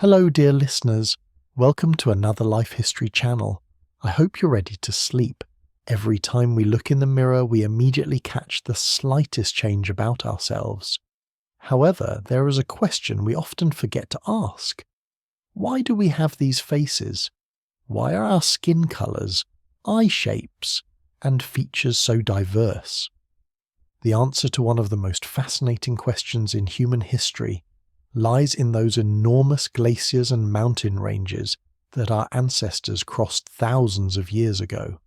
Hello dear listeners, welcome to another Life History channel. I hope you're ready to sleep. Every time we look in the mirror we immediately catch the slightest change about ourselves. However, there is a question we often forget to ask. Why do we have these faces? Why are our skin colours, eye shapes, and features so diverse? The answer to one of the most fascinating questions in human history lies in those enormous glaciers and mountain ranges that our ancestors crossed thousands of years ago.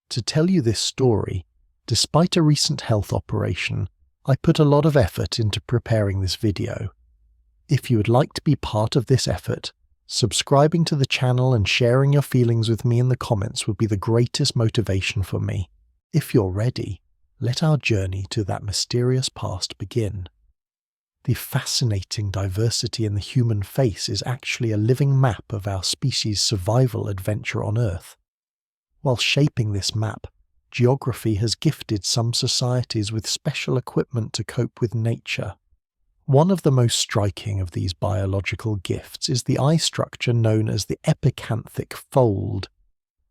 To tell you this story, despite a recent health operation, I put a lot of effort into preparing this video. If you would like to be part of this effort, subscribing to the channel and sharing your feelings with me in the comments would be the greatest motivation for me. If you're ready, let our journey to that mysterious past begin. The fascinating diversity in the human face is actually a living map of our species' survival adventure on Earth. While shaping this map, geography has gifted some societies with special equipment to cope with nature. One of the most striking of these biological gifts is the eye structure known as the Epicanthic fold,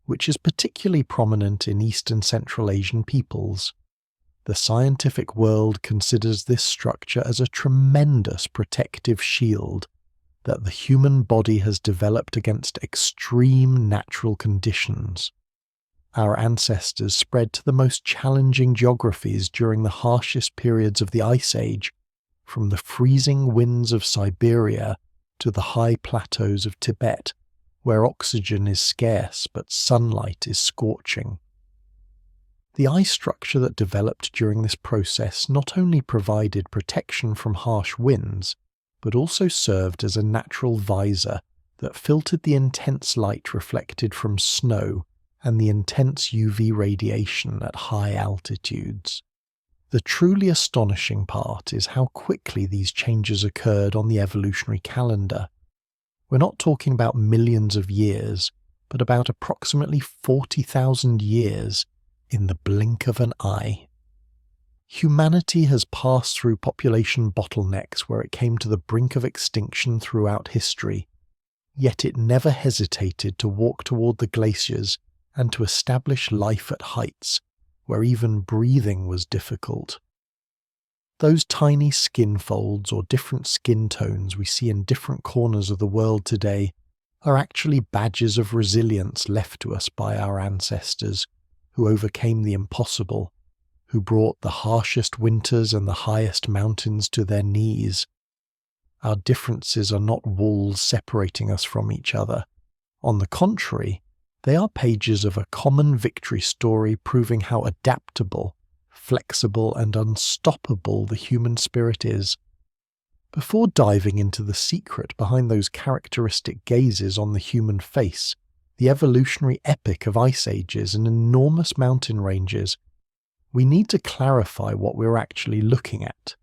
which is particularly prominent in East and Central Asian peoples. The scientific world considers this structure as a tremendous protective shield that the human body has developed against extreme natural conditions. Our ancestors spread to the most challenging geographies during the harshest periods of the Ice Age, from the freezing winds of Siberia to the high plateaus of Tibet, where oxygen is scarce but sunlight is scorching. The eye structure that developed during this process not only provided protection from harsh winds, but also served as a natural visor that filtered the intense light reflected from snow and the intense UV radiation at high altitudes. The truly astonishing part is how quickly these changes occurred on the evolutionary calendar. We're not talking about millions of years, but about approximately 40,000 years in the blink of an eye. Humanity has passed through population bottlenecks where it came to the brink of extinction throughout history, yet it never hesitated to walk toward the glaciers and to establish life at heights where even breathing was difficult. Those tiny skin folds or different skin tones we see in different corners of the world today are actually badges of resilience left to us by our ancestors, who overcame the impossible, who brought the harshest winters and the highest mountains to their knees. Our differences are not walls separating us from each other. On the contrary, they are pages of a common victory story proving how adaptable, flexible, and unstoppable the human spirit is. Before diving into the secret behind those characteristic gazes on the human face, the evolutionary epic of ice ages and enormous mountain ranges, we need to clarify what we're actually looking at.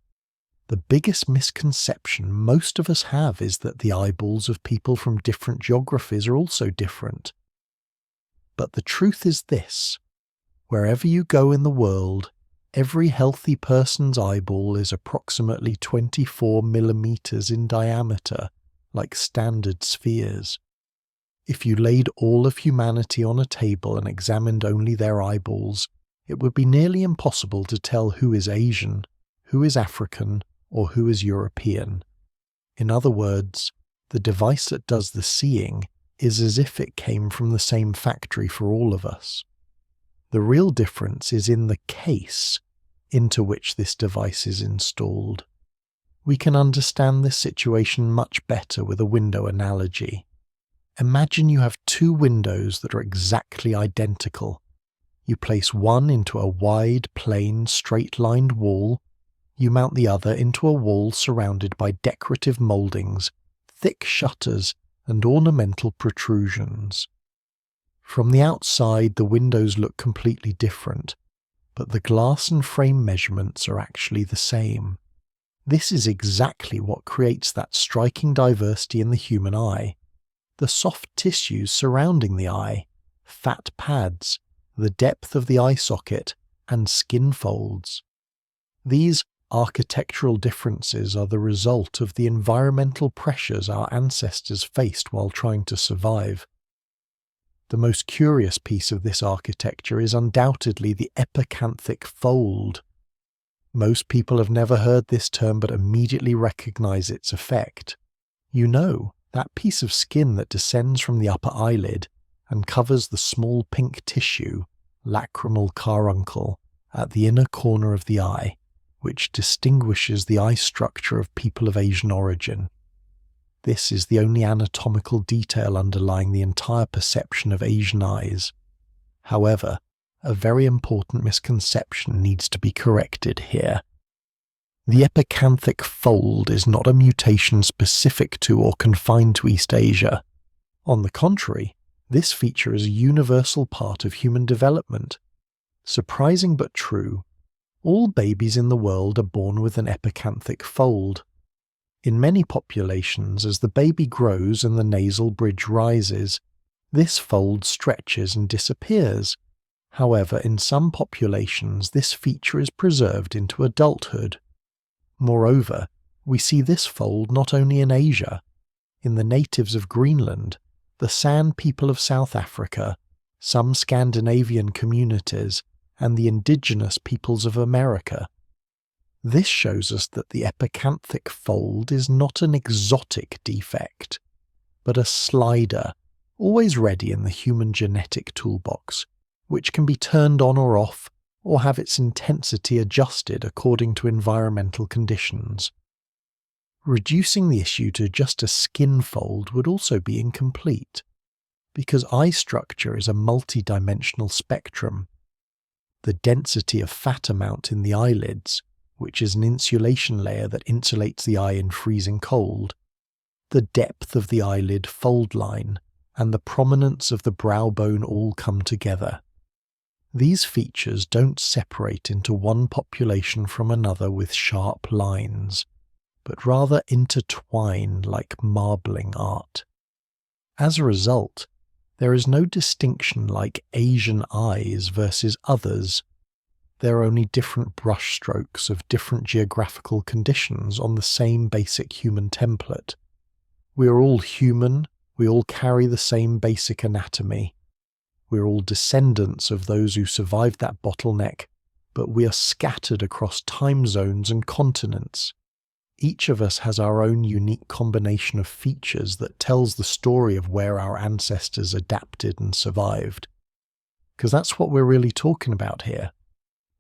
The biggest misconception most of us have is that the eyeballs of people from different geographies are also different. But the truth is this: wherever you go in the world, every healthy person's eyeball is approximately 24 millimeters in diameter, like standard spheres. If you laid all of humanity on a table and examined only their eyeballs, it would be nearly impossible to tell who is Asian, who is African, or who is European. In other words, the device that does the seeing is as if it came from the same factory for all of us. The real difference is in the case into which this device is installed. We can understand this situation much better with a window analogy. Imagine you have two windows that are exactly identical. You place one into a wide, plain, straight-lined wall. You mount the other into a wall surrounded by decorative mouldings, thick shutters, and ornamental protrusions. From the outside, the windows look completely different, but the glass and frame measurements are actually the same. This is exactly what creates that striking diversity in the human eye. The soft tissues surrounding the eye, fat pads, the depth of the eye socket, and skin folds. These Architectural differences are the result of the environmental pressures our ancestors faced while trying to survive. The most curious piece of this architecture is undoubtedly the epicanthic fold. Most people have never heard this term but immediately recognize its effect. You know, that piece of skin that descends from the upper eyelid and covers the small pink tissue, lacrimal carbuncle, at the inner corner of the eye, which distinguishes the eye structure of people of Asian origin. This is the only anatomical detail underlying the entire perception of Asian eyes. However, a very important misconception needs to be corrected here. The epicanthic fold is not a mutation specific to or confined to East Asia. On the contrary, this feature is a universal part of human development. Surprising but true, all babies in the world are born with an epicanthic fold. In many populations, as the baby grows and the nasal bridge rises, this fold stretches and disappears. However, in some populations, this feature is preserved into adulthood. Moreover, we see this fold not only in Asia. In the natives of Greenland, the San people of South Africa, some Scandinavian communities, and the indigenous peoples of America. This shows us that the epicanthic fold is not an exotic defect, but a slider, always ready in the human genetic toolbox, which can be turned on or off, or have its intensity adjusted according to environmental conditions. Reducing the issue to just a skin fold would also be incomplete, because eye structure is a multi-dimensional spectrum. The density of fat amount in the eyelids, which is an insulation layer that insulates the eye in freezing cold, the depth of the eyelid fold line, and the prominence of the brow bone all come together. These features don't separate into one population from another with sharp lines, but rather intertwine like marbling art. As a result, there is no distinction like Asian eyes versus others. There are only different brushstrokes of different geographical conditions on the same basic human template. We are all human, we all carry the same basic anatomy. We are all descendants of those who survived that bottleneck, but we are scattered across time zones and continents. Each of us has our own unique combination of features that tells the story of where our ancestors adapted and survived. Because that's what we're really talking about here.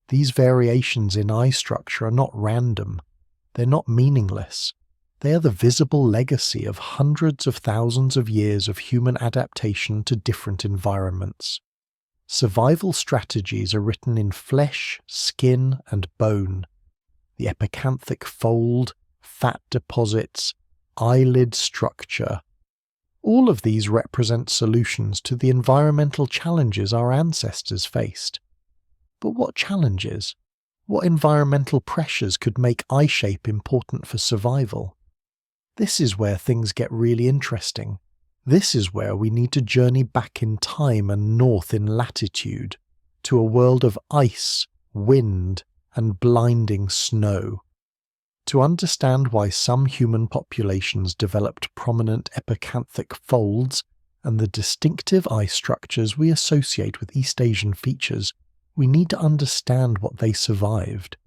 These variations in eye structure are not random. They're not meaningless. They are the visible legacy of hundreds of thousands of years of human adaptation to different environments. Survival strategies are written in flesh, skin, and bone. The epicanthic fold, fat deposits, eyelid structure. All of these represent solutions to the environmental challenges our ancestors faced. But what challenges? What environmental pressures could make eye shape important for survival? This is where things get really interesting. This is where we need to journey back in time and north in latitude, to a world of ice, wind, and blinding snow. To understand why some human populations developed prominent epicanthic folds and the distinctive eye structures we associate with East Asian features, we need to understand what they survived.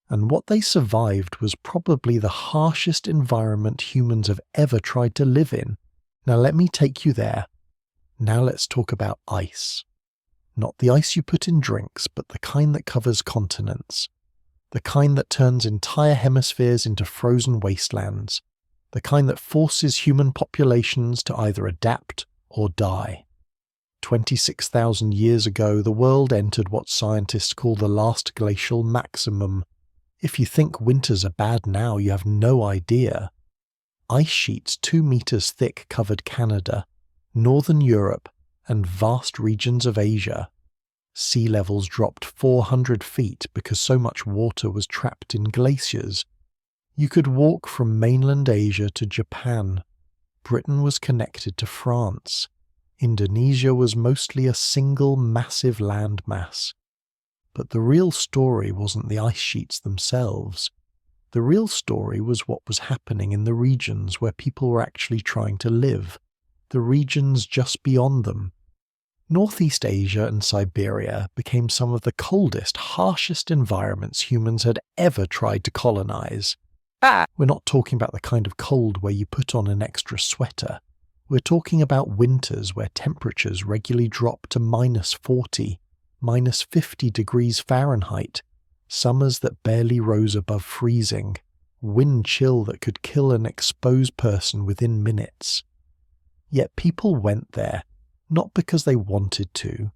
And what they survived was probably the harshest environment humans have ever tried to live in. Now let me take you there. Now let's talk about ice. Not the ice you put in drinks, but the kind that covers continents. The kind that turns entire hemispheres into frozen wastelands. The kind that forces human populations to either adapt or die. 26,000 years ago, the world entered what scientists call the last glacial maximum. If you think winters are bad now, you have no idea. Ice sheets 2 meters thick covered Canada, northern Europe, and vast regions of Asia. Sea levels dropped 400 feet because so much water was trapped in glaciers. You could walk from mainland Asia to Japan. Britain was connected to France. Indonesia was mostly a single massive landmass. But the real story wasn't the ice sheets themselves. The real story was what was happening in the regions where people were actually trying to live, the regions just beyond them. Northeast Asia and Siberia became some of the coldest, harshest environments humans had ever tried to colonize. We're not talking about the kind of cold where you put on an extra sweater. We're talking about winters where temperatures regularly drop to -40, -50 degrees Fahrenheit, summers that barely rose above freezing, wind chill that could kill an exposed person within minutes. Yet people went there, not because they wanted to,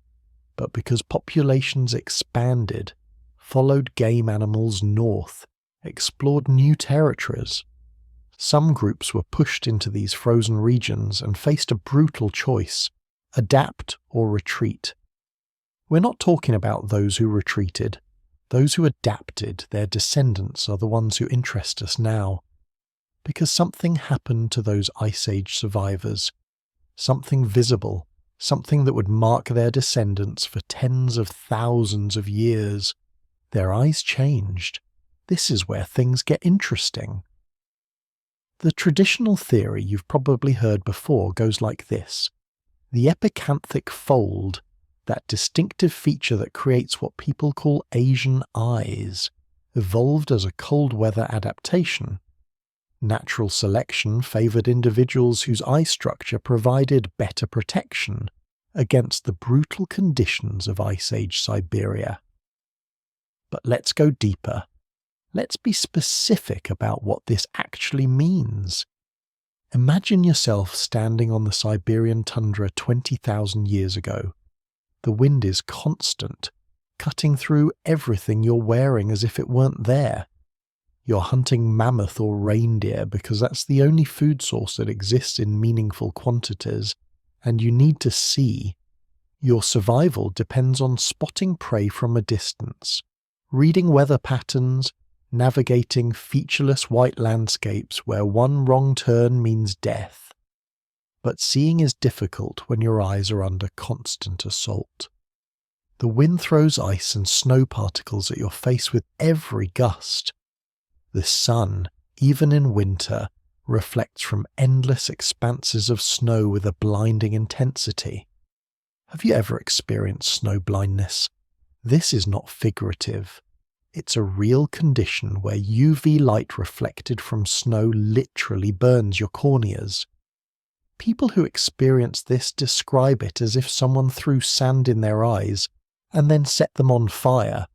but because populations expanded, followed game animals north, explored new territories. Some groups were pushed into these frozen regions and faced a brutal choice: adapt or retreat. We're not talking about those who retreated. Those who adapted, their descendants, are the ones who interest us now. Because something happened to those Ice Age survivors. Something visible, something that would mark their descendants for tens of thousands of years. Their eyes changed. This is where things get interesting. The traditional theory you've probably heard before goes like this. The epicanthic fold, that distinctive feature that creates what people call Asian eyes, evolved as a cold weather adaptation. Natural selection favoured individuals whose eye structure provided better protection against the brutal conditions of Ice Age Siberia. But let's go deeper. Let's be specific about what this actually means. Imagine yourself standing on the Siberian tundra 20,000 years ago. The wind is constant, cutting through everything you're wearing as if it weren't there. You're hunting mammoth or reindeer because that's the only food source that exists in meaningful quantities, and you need to see. Your survival depends on spotting prey from a distance, reading weather patterns, navigating featureless white landscapes where one wrong turn means death. But seeing is difficult when your eyes are under constant assault. The wind throws ice and snow particles at your face with every gust. The sun, even in winter, reflects from endless expanses of snow with a blinding intensity. Have you ever experienced snow blindness? This is not figurative. It's a real condition where UV light reflected from snow literally burns your corneas. People who experience this describe it as if someone threw sand in their eyes and then set them on fire.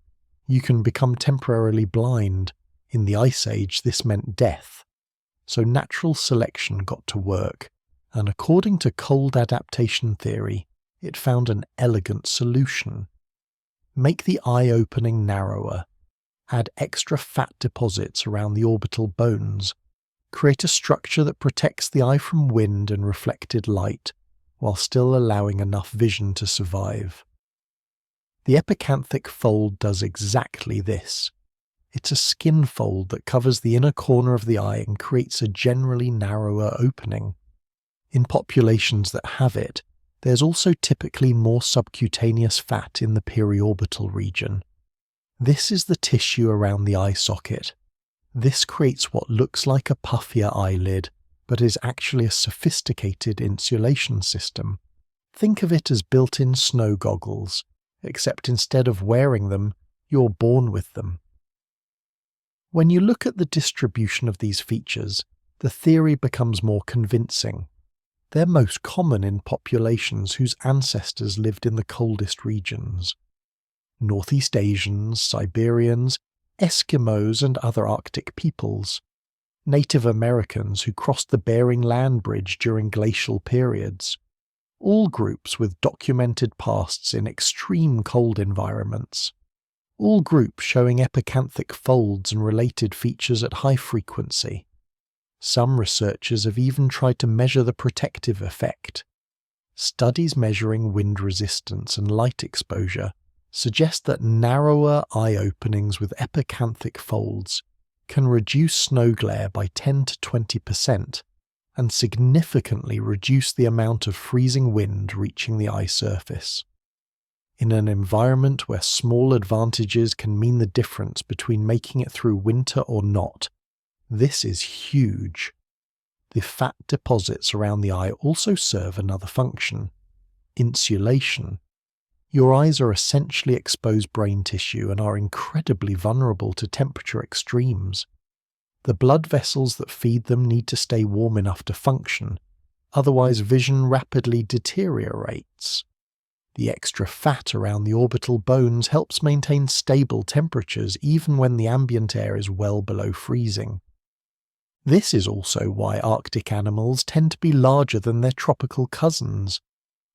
You can become temporarily blind. In the Ice Age, this meant death. So natural selection got to work, and according to cold adaptation theory, it found an elegant solution. Make the eye opening narrower. Add extra fat deposits around the orbital bones. Create a structure that protects the eye from wind and reflected light, while still allowing enough vision to survive. The epicanthic fold does exactly this. It's a skin fold that covers the inner corner of the eye and creates a generally narrower opening. In populations that have it, there's also typically more subcutaneous fat in the periorbital region. This is the tissue around the eye socket. This creates what looks like a puffier eyelid, but is actually a sophisticated insulation system. Think of it as built-in snow goggles, except instead of wearing them, you're born with them. When you look at the distribution of these features, the theory becomes more convincing. They're most common in populations whose ancestors lived in the coldest regions. Northeast Asians, Siberians, Eskimos and other Arctic peoples. Native Americans who crossed the Bering Land Bridge during glacial periods. All groups with documented pasts in extreme cold environments. All groups showing epicanthic folds and related features at high frequency. Some researchers have even tried to measure the protective effect. Studies measuring wind resistance and light exposure suggest that narrower eye openings with epicanthic folds can reduce snow glare by 10 to 20% and significantly reduce the amount of freezing wind reaching the eye surface. in an environment where small advantages can mean the difference between making it through winter or not. This is huge. The fat deposits around the eye also serve another function: insulation. Your eyes are essentially exposed brain tissue and are incredibly vulnerable to temperature extremes. The blood vessels that feed them need to stay warm enough to function, otherwise vision rapidly deteriorates. The extra fat around the orbital bones helps maintain stable temperatures even when the ambient air is well below freezing. This is also why Arctic animals tend to be larger than their tropical cousins.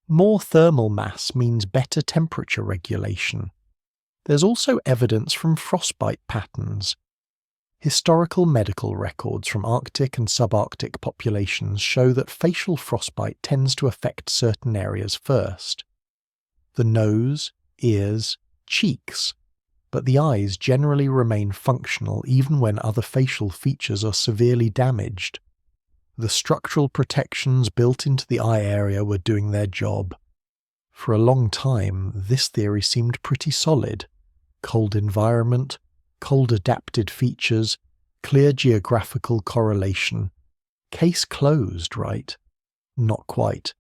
More thermal mass means better temperature regulation. There's also evidence from frostbite patterns. Historical medical records from Arctic and subarctic populations show that facial frostbite tends to affect certain areas first: the nose, ears, cheeks, but the eyes generally remain functional even when other facial features are severely damaged. The structural protections built into the eye area were doing their job. For a long time, this theory seemed pretty solid. Cold environment, cold adapted features, clear geographical correlation. Case closed, right? Not quite.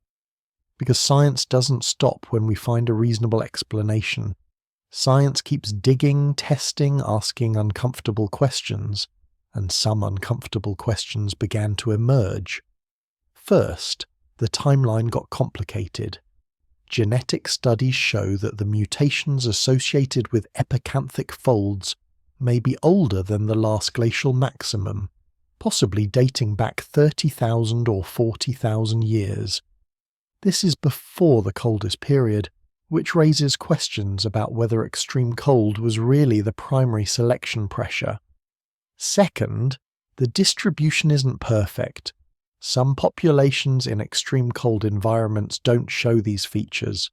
Because science doesn't stop when we find a reasonable explanation. Science keeps digging, testing, asking uncomfortable questions, and some uncomfortable questions began to emerge. First, the timeline got complicated. Genetic studies show that the mutations associated with epicanthic folds may be older than the last glacial maximum, possibly dating back 30,000 or 40,000 years. This is before the coldest period, which raises questions about whether extreme cold was really the primary selection pressure. Second, the distribution isn't perfect. Some populations in extreme cold environments don't show these features.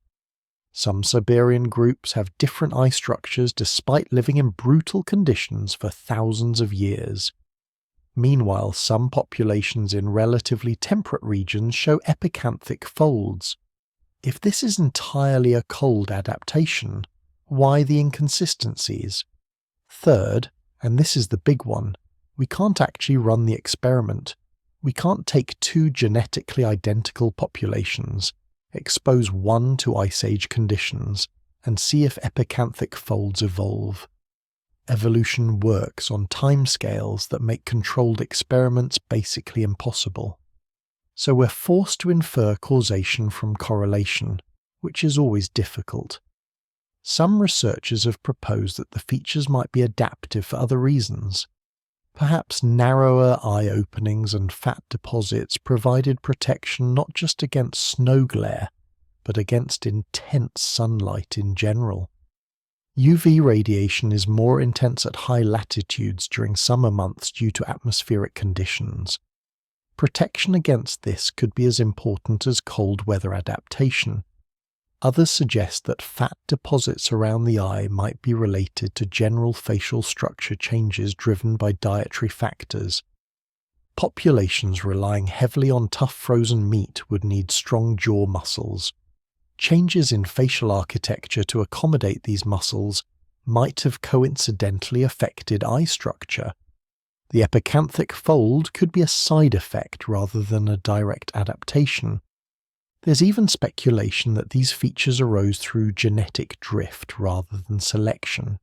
Some Siberian groups have different eye structures despite living in brutal conditions for thousands of years. Meanwhile, some populations in relatively temperate regions show epicanthic folds. If this is entirely a cold adaptation, why the inconsistencies? Third, and this is the big one, we can't actually run the experiment. We can't take two genetically identical populations, expose one to Ice Age conditions, and see if epicanthic folds evolve. Evolution works on timescales that make controlled experiments basically impossible. So we're forced to infer causation from correlation, which is always difficult. Some researchers have proposed that the features might be adaptive for other reasons. Perhaps narrower eye openings and fat deposits provided protection not just against snow glare, but against intense sunlight in general. UV radiation is more intense at high latitudes during summer months due to atmospheric conditions. Protection against this could be as important as cold weather adaptation. Others suggest that fat deposits around the eye might be related to general facial structure changes driven by dietary factors. Populations relying heavily on tough frozen meat would need strong jaw muscles. Changes in facial architecture to accommodate these muscles might have coincidentally affected eye structure. The epicanthic fold could be a side effect rather than a direct adaptation. There's even speculation that these features arose through genetic drift rather than selection.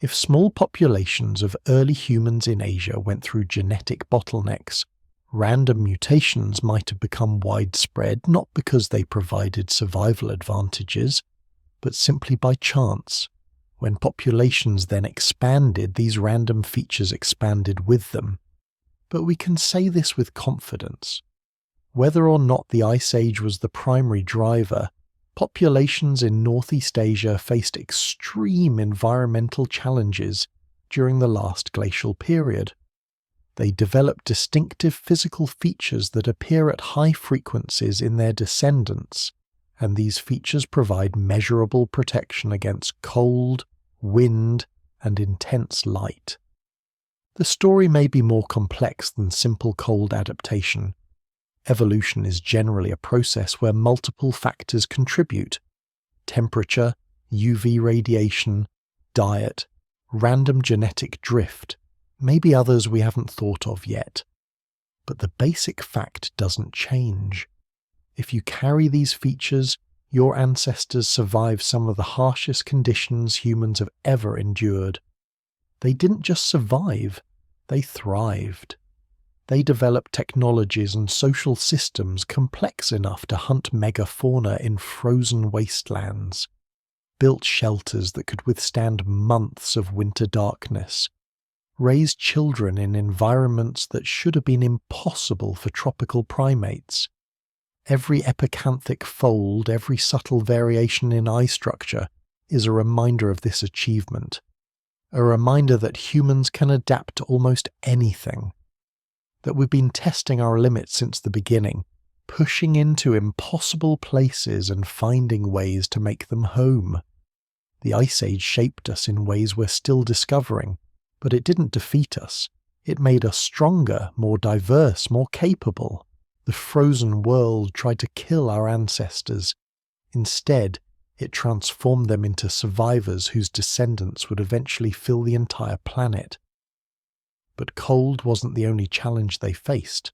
If small populations of early humans in Asia went through genetic bottlenecks, random mutations might have become widespread not because they provided survival advantages, but simply by chance. When populations then expanded, these random features expanded with them. But we can say this with confidence. Whether or not the Ice Age was the primary driver, populations in Northeast Asia faced extreme environmental challenges during the last glacial period. They developed distinctive physical features that appear at high frequencies in their descendants, and these features provide measurable protection against cold, wind, and intense light. The story may be more complex than simple cold adaptation. Evolution is generally a process where multiple factors contribute. temperature, UV radiation, diet, random genetic drift, maybe others we haven't thought of yet. But the basic fact doesn't change. If you carry these features, your ancestors survived some of the harshest conditions humans have ever endured. They didn't just survive, they thrived. They developed technologies and social systems complex enough to hunt megafauna in frozen wastelands, built shelters that could withstand months of winter darkness, raised children in environments that should have been impossible for tropical primates. Every epicanthic fold, every subtle variation in eye structure is a reminder of this achievement, a reminder that humans can adapt to almost anything, that we've been testing our limits since the beginning, pushing into impossible places and finding ways to make them home. The Ice Age shaped us in ways we're still discovering, but it didn't defeat us. It made us stronger, more diverse, more capable. The frozen world tried to kill our ancestors. Instead, it transformed them into survivors whose descendants would eventually fill the entire planet. But cold wasn't the only challenge they faced.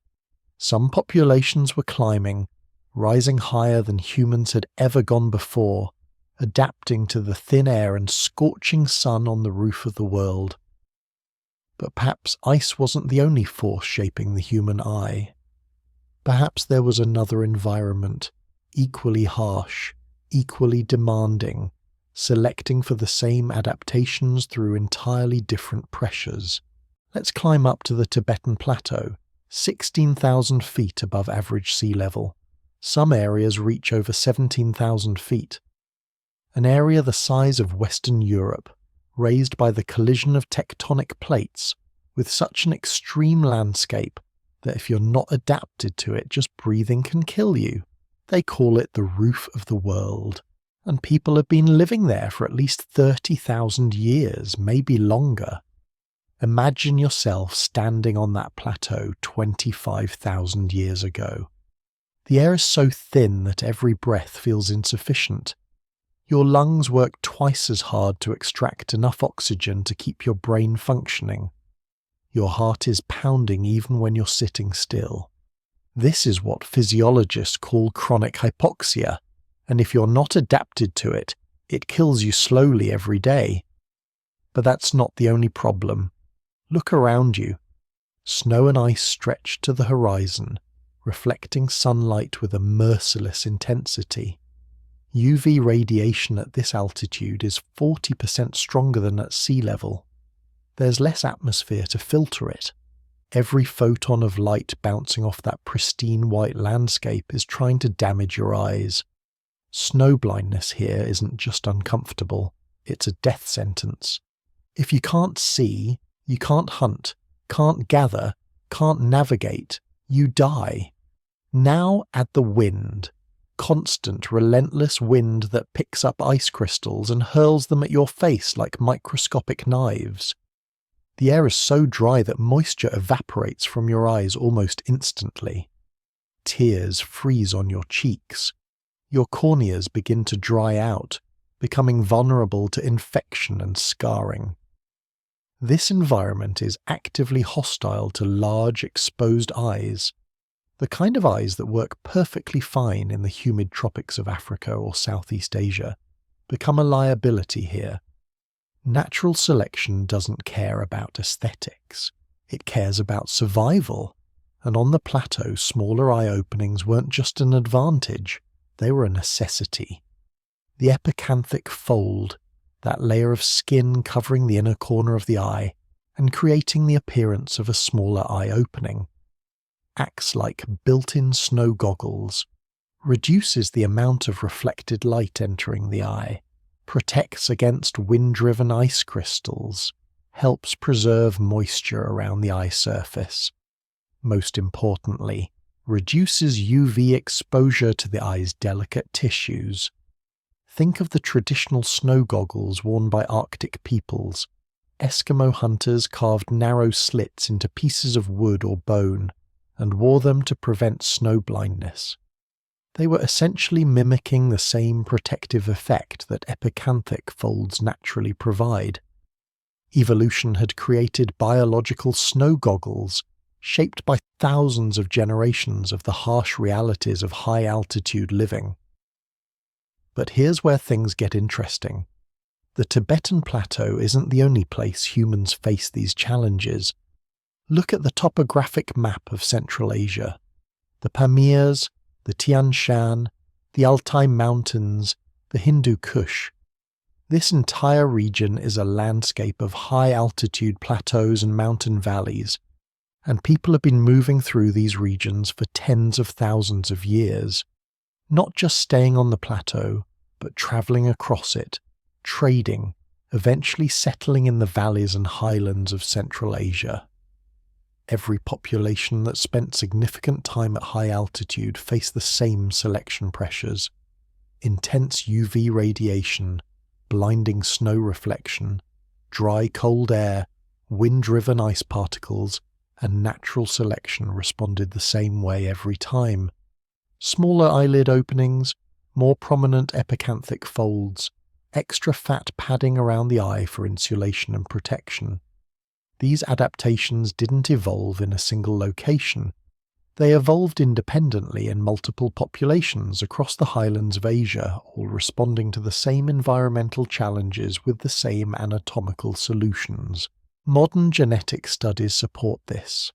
Some populations were climbing, rising higher than humans had ever gone before, adapting to the thin air and scorching sun on the roof of the world. But perhaps ice wasn't the only force shaping the human eye. Perhaps there was another environment, equally harsh, equally demanding, selecting for the same adaptations through entirely different pressures. Let's climb up to the Tibetan Plateau, 16,000 feet above average sea level. Some areas reach over 17,000 feet. An area the size of Western Europe, raised by the collision of tectonic plates, with such an extreme landscape that if you're not adapted to it, just breathing can kill you. They call it the roof of the world, and people have been living there for at least 30,000 years, maybe longer. Imagine yourself standing on that plateau 25,000 years ago. The air is so thin that every breath feels insufficient. Your lungs work twice as hard to extract enough oxygen to keep your brain functioning. Your heart is pounding even when you're sitting still. This is what physiologists call chronic hypoxia, and if you're not adapted to it, it kills you slowly every day. But that's not the only problem. Look around you. Snow and ice stretch to the horizon, reflecting sunlight with a merciless intensity. UV radiation at this altitude is 40% stronger than at sea level. There's less atmosphere to filter it. Every photon of light bouncing off that pristine white landscape is trying to damage your eyes. Snow blindness here isn't just uncomfortable, it's a death sentence. If you can't see, you can't hunt, can't gather, can't navigate, you die. Now add the wind. Constant, relentless wind that picks up ice crystals and hurls them at your face like microscopic knives. The air is so dry that moisture evaporates from your eyes almost instantly. Tears freeze on your cheeks. Your corneas begin to dry out, becoming vulnerable to infection and scarring. This environment is actively hostile to large, exposed eyes, the kind of eyes that work perfectly fine in the humid tropics of Africa or Southeast Asia, become a liability here. Natural selection doesn't care about aesthetics. It cares about survival. And on the plateau, smaller eye openings weren't just an advantage, they were a necessity. The epicanthic fold, that layer of skin covering the inner corner of the eye and creating the appearance of a smaller eye opening, acts like built-in snow goggles, reduces the amount of reflected light entering the eye, protects against wind-driven ice crystals, helps preserve moisture around the eye surface. Most importantly, reduces UV exposure to the eye's delicate tissues. Think of the traditional snow goggles worn by Arctic peoples. Eskimo hunters carved narrow slits into pieces of wood or bone and wore them to prevent snow blindness. They were essentially mimicking the same protective effect that epicanthic folds naturally provide. Evolution had created biological snow goggles, shaped by thousands of generations of the harsh realities of high-altitude living. But here's where things get interesting. The Tibetan Plateau isn't the only place humans face these challenges. Look at the topographic map of Central Asia. The Pamirs, the Tian Shan, the Altai Mountains, the Hindu Kush. This entire region is a landscape of high-altitude plateaus and mountain valleys, and people have been moving through these regions for tens of thousands of years, not just staying on the plateau, but travelling across it, trading, eventually settling in the valleys and highlands of Central Asia. Every population that spent significant time at high altitude faced the same selection pressures: intense UV radiation, blinding snow reflection, dry cold air, wind-driven ice particles, and natural selection responded the same way every time. Smaller eyelid openings, more prominent epicanthic folds, extra fat padding around the eye for insulation and protection. These adaptations didn't evolve in a single location. They evolved independently in multiple populations across the highlands of Asia, all responding to the same environmental challenges with the same anatomical solutions. Modern genetic studies support this.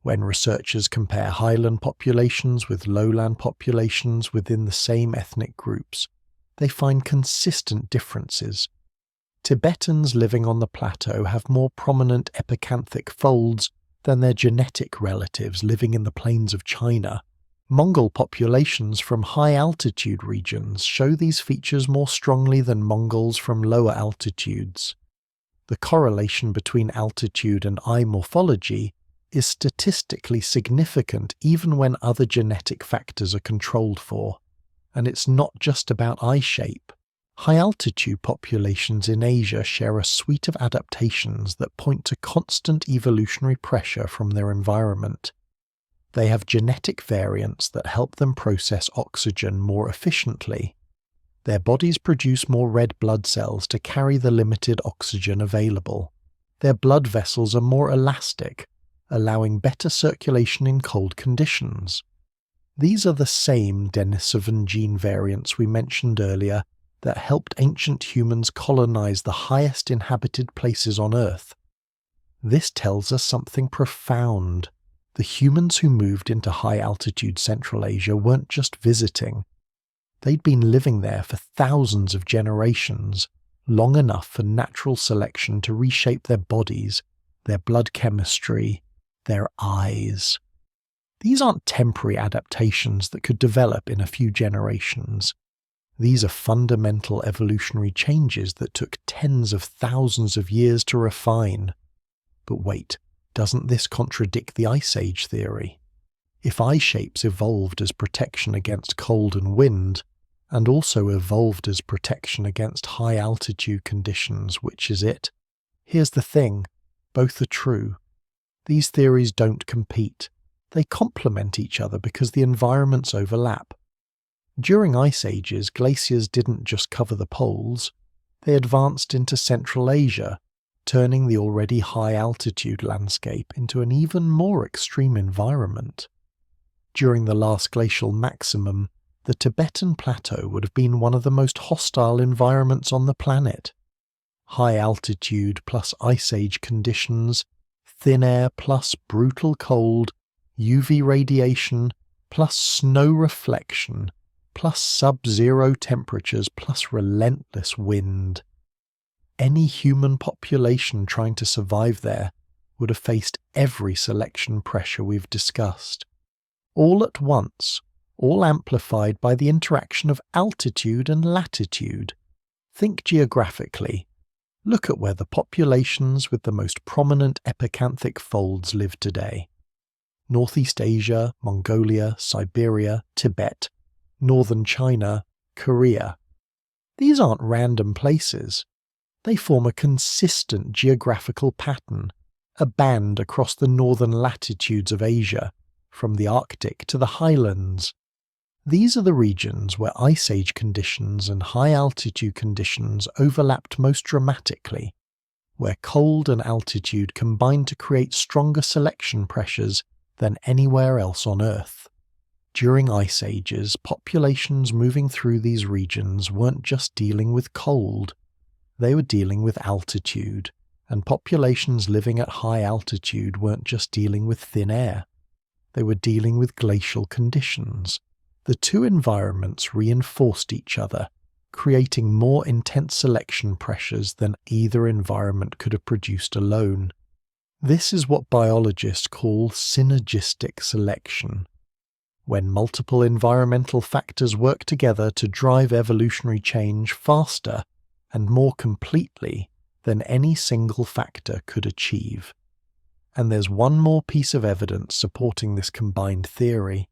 When researchers compare highland populations with lowland populations within the same ethnic groups, they find consistent differences. Tibetans living on the plateau have more prominent epicanthic folds than their genetic relatives living in the plains of China. Mongol populations from high-altitude regions show these features more strongly than Mongols from lower altitudes. The correlation between altitude and eye morphology is statistically significant even when other genetic factors are controlled for. And it's not just about eye shape. High-altitude populations in Asia share a suite of adaptations that point to constant evolutionary pressure from their environment. They have genetic variants that help them process oxygen more efficiently. Their bodies produce more red blood cells to carry the limited oxygen available. Their blood vessels are more elastic, allowing better circulation in cold conditions. These are the same Denisovan gene variants we mentioned earlier that helped ancient humans colonize the highest inhabited places on Earth. This tells us something profound. The humans who moved into high-altitude Central Asia weren't just visiting. They'd been living there for thousands of generations, long enough for natural selection to reshape their bodies, their blood chemistry, their eyes. These aren't temporary adaptations that could develop in a few generations. These are fundamental evolutionary changes that took tens of thousands of years to refine. But wait, doesn't this contradict the Ice Age theory? If eye shapes evolved as protection against cold and wind, and also evolved as protection against high-altitude conditions, which is it? Here's the thing, both are true. These theories don't compete. They complement each other because the environments overlap. During ice ages, glaciers didn't just cover the poles, they advanced into Central Asia, turning the already high-altitude landscape into an even more extreme environment. During the last glacial maximum, the Tibetan Plateau would have been one of the most hostile environments on the planet. High altitude plus ice age conditions, thin air plus brutal cold, UV radiation plus snow reflection, plus sub-zero temperatures, plus relentless wind. Any human population trying to survive there would have faced every selection pressure we've discussed. All at once, all amplified by the interaction of altitude and latitude. Think geographically. Look at where the populations with the most prominent epicanthic folds live today. Northeast Asia, Mongolia, Siberia, Tibet, northern China, Korea. These aren't random places. They form a consistent geographical pattern, a band across the northern latitudes of Asia, from the Arctic to the highlands. These are the regions where ice age conditions and high altitude conditions overlapped most dramatically, where cold and altitude combined to create stronger selection pressures than anywhere else on Earth. During ice ages, populations moving through these regions weren't just dealing with cold, they were dealing with altitude, and populations living at high altitude weren't just dealing with thin air, they were dealing with glacial conditions. The two environments reinforced each other, creating more intense selection pressures than either environment could have produced alone. This is what biologists call synergistic selection, when multiple environmental factors work together to drive evolutionary change faster and more completely than any single factor could achieve. And there's one more piece of evidence supporting this combined theory.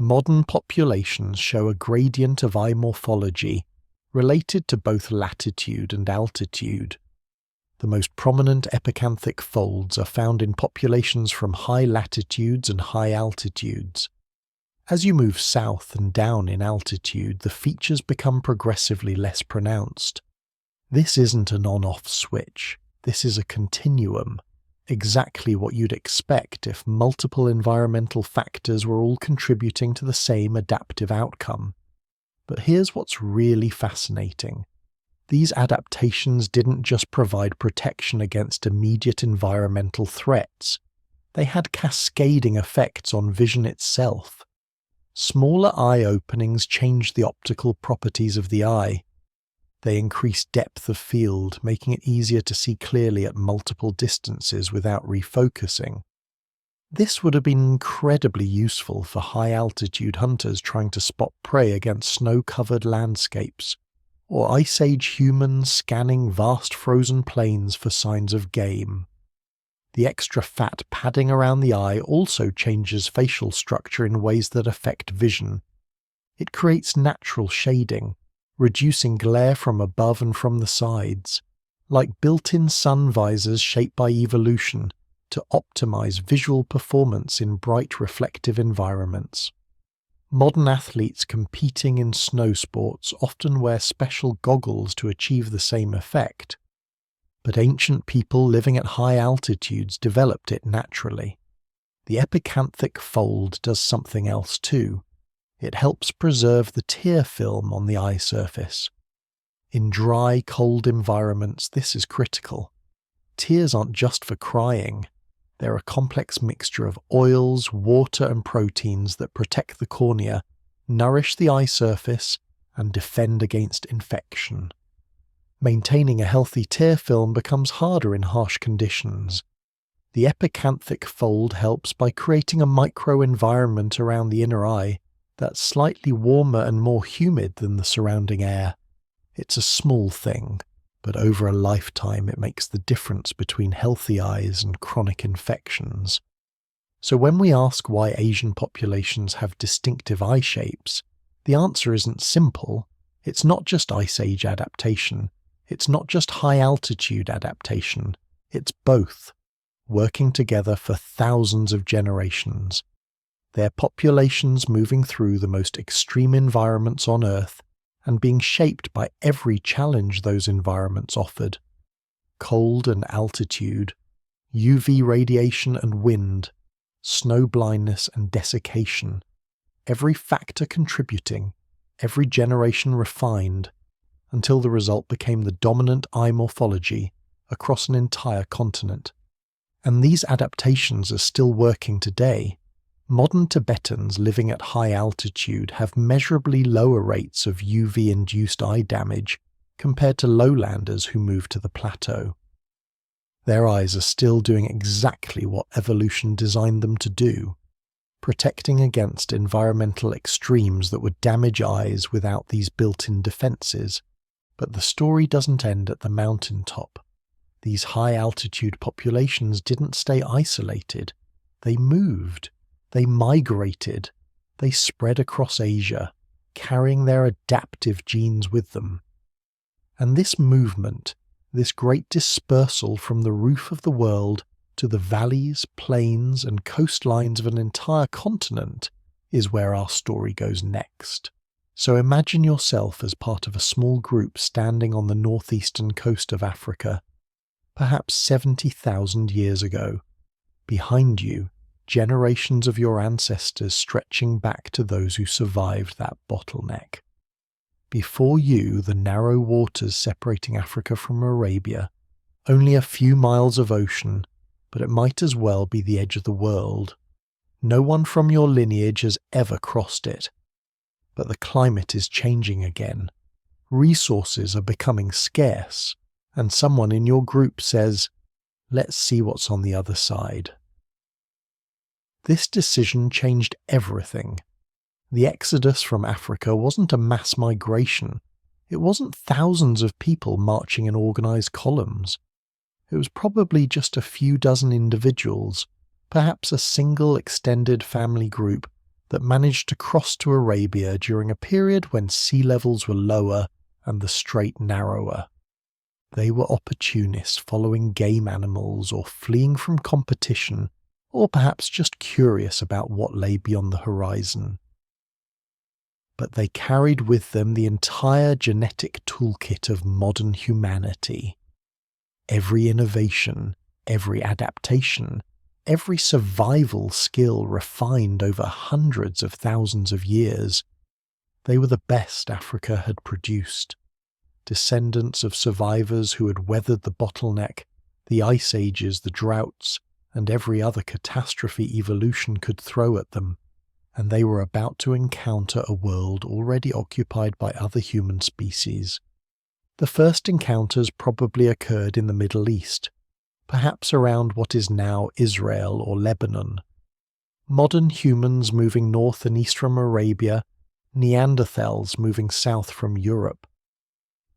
Modern populations show a gradient of eye morphology related to both latitude and altitude. The most prominent epicanthic folds are found in populations from high latitudes and high altitudes. As you move south and down in altitude, the features become progressively less pronounced. This isn't an on-off switch, this is a continuum. Exactly what you'd expect if multiple environmental factors were all contributing to the same adaptive outcome. But here's what's really fascinating. These adaptations didn't just provide protection against immediate environmental threats. They had cascading effects on vision itself. Smaller eye openings changed the optical properties of the eye. They increased depth of field, making it easier to see clearly at multiple distances without refocusing. This would have been incredibly useful for high-altitude hunters trying to spot prey against snow-covered landscapes, or ice-age humans scanning vast frozen plains for signs of game. The extra fat padding around the eye also changes facial structure in ways that affect vision. It creates natural shading, reducing glare from above and from the sides, like built-in sun visors shaped by evolution to optimize visual performance in bright reflective environments. Modern athletes competing in snow sports often wear special goggles to achieve the same effect, but ancient people living at high altitudes developed it naturally. The epicanthic fold does something else too. It helps preserve the tear film on the eye surface. In dry, cold environments, this is critical. Tears aren't just for crying. They're a complex mixture of oils, water, and proteins that protect the cornea, nourish the eye surface, and defend against infection. Maintaining a healthy tear film becomes harder in harsh conditions. The epicanthic fold helps by creating a microenvironment around the inner eye that's slightly warmer and more humid than the surrounding air. It's a small thing, but over a lifetime it makes the difference between healthy eyes and chronic infections. So when we ask why Asian populations have distinctive eye shapes, the answer isn't simple. It's not just ice age adaptation. It's not just high altitude adaptation. It's both, working together for thousands of generations. Their populations moving through the most extreme environments on Earth and being shaped by every challenge those environments offered. Cold and altitude, UV radiation and wind, snow blindness and desiccation, every factor contributing, every generation refined, until the result became the dominant eye morphology across an entire continent. And these adaptations are still working today. Modern Tibetans living at high altitude have measurably lower rates of UV-induced eye damage compared to lowlanders who move to the plateau. Their eyes are still doing exactly what evolution designed them to do, protecting against environmental extremes that would damage eyes without these built-in defenses. But the story doesn't end at the mountaintop. These high-altitude populations didn't stay isolated. They moved. They migrated. They spread across Asia, carrying their adaptive genes with them. And this movement, this great dispersal from the roof of the world to the valleys, plains, and coastlines of an entire continent, is where our story goes next. So imagine yourself as part of a small group standing on the northeastern coast of Africa, perhaps 70,000 years ago. Behind you, generations of your ancestors stretching back to those who survived that bottleneck. Before you, the narrow waters separating Africa from Arabia, only a few miles of ocean, but it might as well be the edge of the world. No one from your lineage has ever crossed it. But the climate is changing again. Resources are becoming scarce, and someone in your group says, "Let's see what's on the other side." This decision changed everything. The exodus from Africa wasn't a mass migration. It wasn't thousands of people marching in organized columns. It was probably just a few dozen individuals, perhaps a single extended family group that managed to cross to Arabia during a period when sea levels were lower and the strait narrower. They were opportunists following game animals or fleeing from competition, or perhaps just curious about what lay beyond the horizon. But they carried with them the entire genetic toolkit of modern humanity. Every innovation, every adaptation, every survival skill refined over hundreds of thousands of years. They were the best Africa had produced. Descendants of survivors who had weathered the bottleneck, the ice ages, the droughts, and every other catastrophe evolution could throw at them, and they were about to encounter a world already occupied by other human species. The first encounters probably occurred in the Middle East, perhaps around what is now Israel or Lebanon. Modern humans moving north and east from Arabia, Neanderthals moving south from Europe.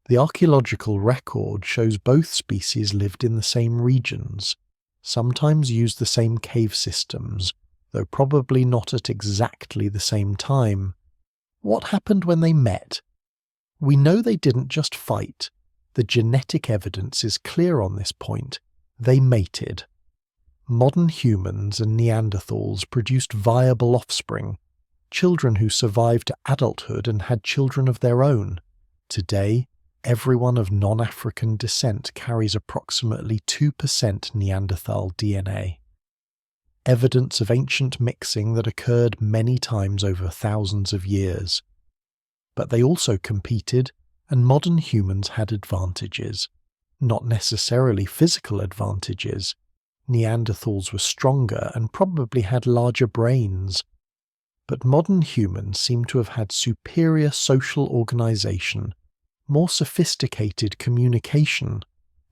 The archaeological record shows both species lived in the same regions, sometimes used the same cave systems, though probably not at exactly the same time. What happened when they met? We know they didn't just fight. The genetic evidence is clear on this point. They mated. Modern humans and Neanderthals produced viable offspring, children who survived to adulthood and had children of their own. Today, everyone of non-African descent carries approximately 2% Neanderthal DNA. Evidence of ancient mixing that occurred many times over thousands of years. But they also competed, and modern humans had advantages. Not necessarily physical advantages. Neanderthals were stronger and probably had larger brains. But modern humans seem to have had superior social organization, more sophisticated communication,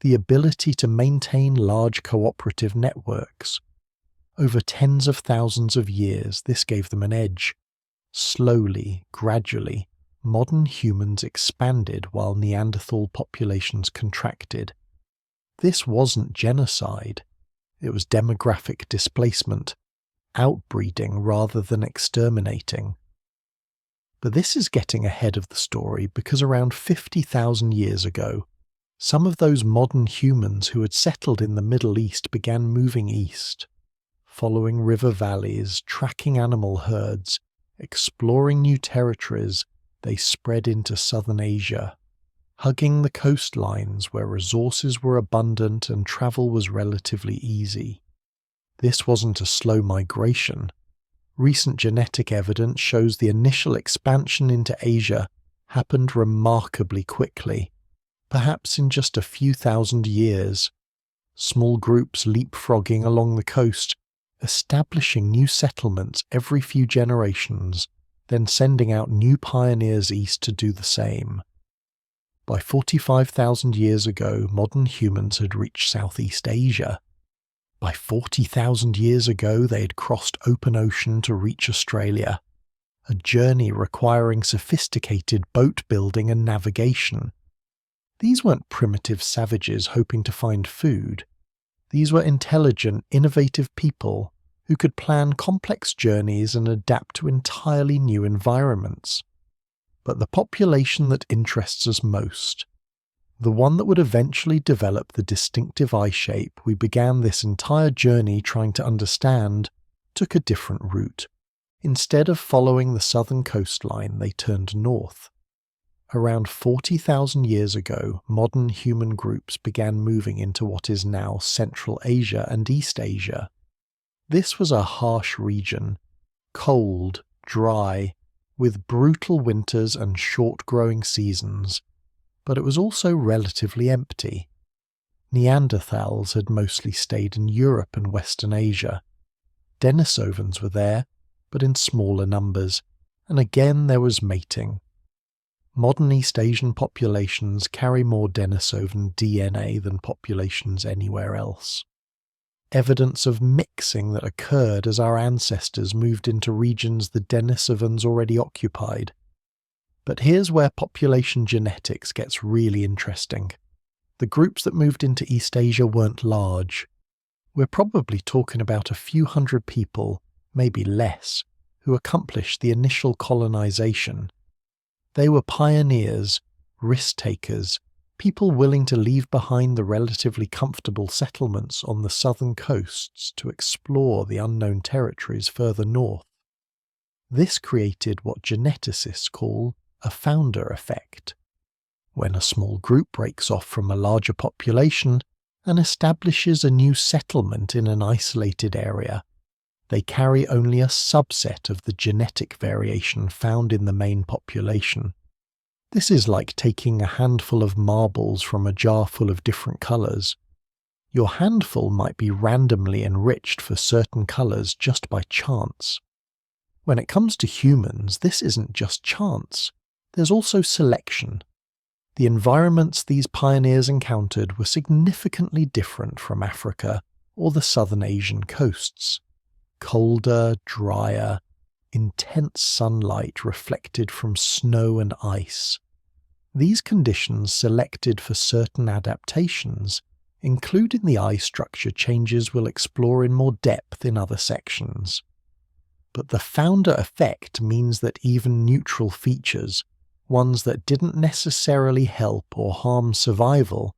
the ability to maintain large cooperative networks. Over tens of thousands of years, this gave them an edge. Slowly, gradually, modern humans expanded while Neanderthal populations contracted. This wasn't genocide. It was demographic displacement, outbreeding rather than exterminating. But this is getting ahead of the story because around 50,000 years ago, some of those modern humans who had settled in the Middle East began moving east, following river valleys, tracking animal herds, exploring new territories. They spread into southern Asia, hugging the coastlines where resources were abundant and travel was relatively easy. This wasn't a slow migration. Recent genetic evidence shows the initial expansion into Asia happened remarkably quickly, perhaps in just a few thousand years. Small groups leapfrogging along the coast, establishing new settlements every few generations, then sending out new pioneers east to do the same. By 45,000 years ago, modern humans had reached Southeast Asia. By 40,000 years ago, they had crossed open ocean to reach Australia, a journey requiring sophisticated boat building and navigation. These weren't primitive savages hoping to find food. These were intelligent, innovative people who could plan complex journeys and adapt to entirely new environments. But the population that interests us most, the one that would eventually develop the distinctive eye shape we began this entire journey trying to understand, took a different route. Instead of following the southern coastline, they turned north. Around 40,000 years ago, modern human groups began moving into what is now Central Asia and East Asia. This was a harsh region, cold, dry, with brutal winters and short growing seasons, but it was also relatively empty. Neanderthals had mostly stayed in Europe and Western Asia. Denisovans were there, but in smaller numbers, and again there was mating. Modern East Asian populations carry more Denisovan DNA than populations anywhere else. Evidence of mixing that occurred as our ancestors moved into regions the Denisovans already occupied. But here's where population genetics gets really interesting. The groups that moved into East Asia weren't large. We're probably talking about a few hundred people, maybe less, who accomplished the initial colonization. They were pioneers, risk-takers, people willing to leave behind the relatively comfortable settlements on the southern coasts to explore the unknown territories further north. This created what geneticists call a founder effect. When a small group breaks off from a larger population and establishes a new settlement in an isolated area, they carry only a subset of the genetic variation found in the main population. This is like taking a handful of marbles from a jar full of different colours. Your handful might be randomly enriched for certain colours just by chance. When it comes to humans, this isn't just chance. There's also selection. The environments these pioneers encountered were significantly different from Africa or the southern Asian coasts. Colder, drier, intense sunlight reflected from snow and ice. These conditions selected for certain adaptations, including the eye structure changes we'll explore in more depth in other sections. But the founder effect means that even neutral features, ones that didn't necessarily help or harm survival,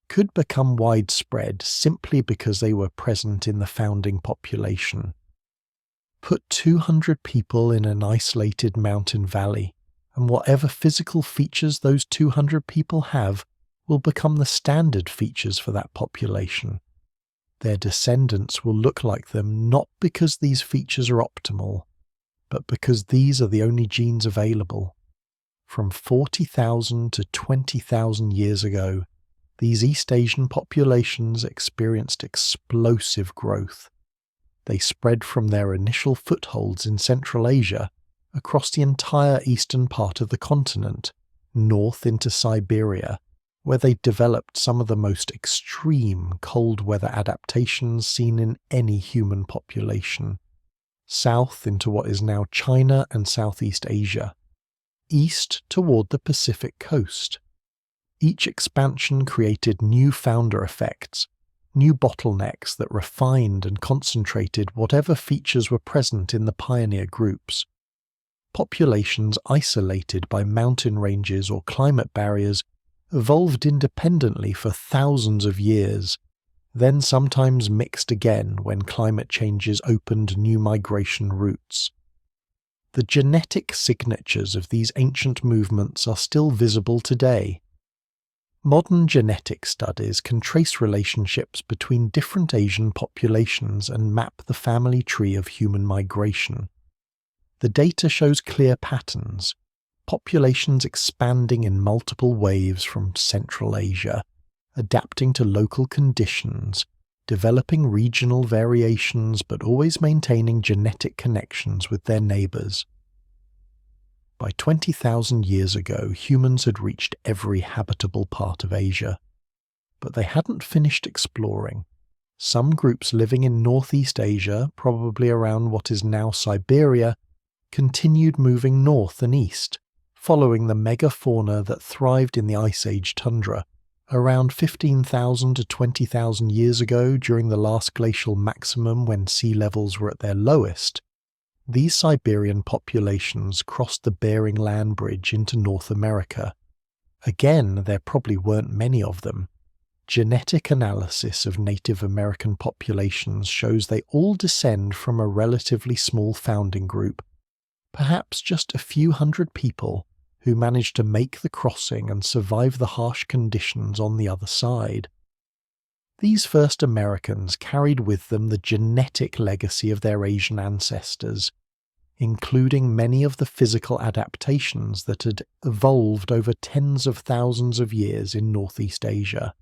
could become widespread simply because they were present in the founding population. Put 200 people in an isolated mountain valley, and whatever physical features those 200 people have will become the standard features for that population. Their descendants will look like them not because these features are optimal, but because these are the only genes available. From 40,000 to 20,000 years ago, these East Asian populations experienced explosive growth. They spread from their initial footholds in Central Asia across the entire eastern part of the continent, north into Siberia, where they developed some of the most extreme cold weather adaptations seen in any human population, south into what is now China and Southeast Asia, east toward the Pacific coast. Each expansion created new founder effects, new bottlenecks that refined and concentrated whatever features were present in the pioneer groups. Populations isolated by mountain ranges or climate barriers evolved independently for thousands of years, then sometimes mixed again when climate changes opened new migration routes. The genetic signatures of these ancient movements are still visible today. Modern genetic studies can trace relationships between different Asian populations and map the family tree of human migration. The data shows clear patterns, populations expanding in multiple waves from Central Asia, adapting to local conditions, developing regional variations but always maintaining genetic connections with their neighbours. By 20,000 years ago, humans had reached every habitable part of Asia, but they hadn't finished exploring. Some groups living in Northeast Asia, probably around what is now Siberia, continued moving north and east, following the megafauna that thrived in the Ice Age tundra. Around 15,000 to 20,000 years ago, during the last glacial maximum when sea levels were at their lowest, these Siberian populations crossed the Bering Land Bridge into North America. Again, there probably weren't many of them, Genetic analysis of Native American populations shows they all descend from a relatively small founding group, perhaps just a few hundred people who managed to make the crossing and survive the harsh conditions on the other side. These first Americans carried with them the genetic legacy of their Asian ancestors, including many of the physical adaptations that had evolved over tens of thousands of years in Northeast Asia.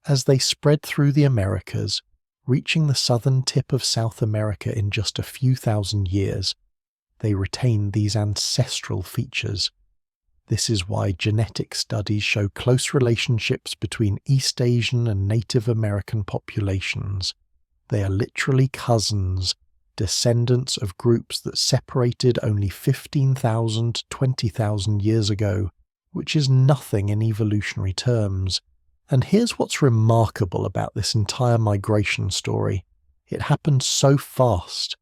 As they spread through the Americas, reaching the southern tip of South America in just a few thousand years, they retained these ancestral features. This is why genetic studies show close relationships between East Asian and Native American populations. They are literally cousins, descendants of groups that separated only 15,000 to 20,000 years ago, which is nothing in evolutionary terms. And here's what's remarkable about this entire migration story. It happened so fast.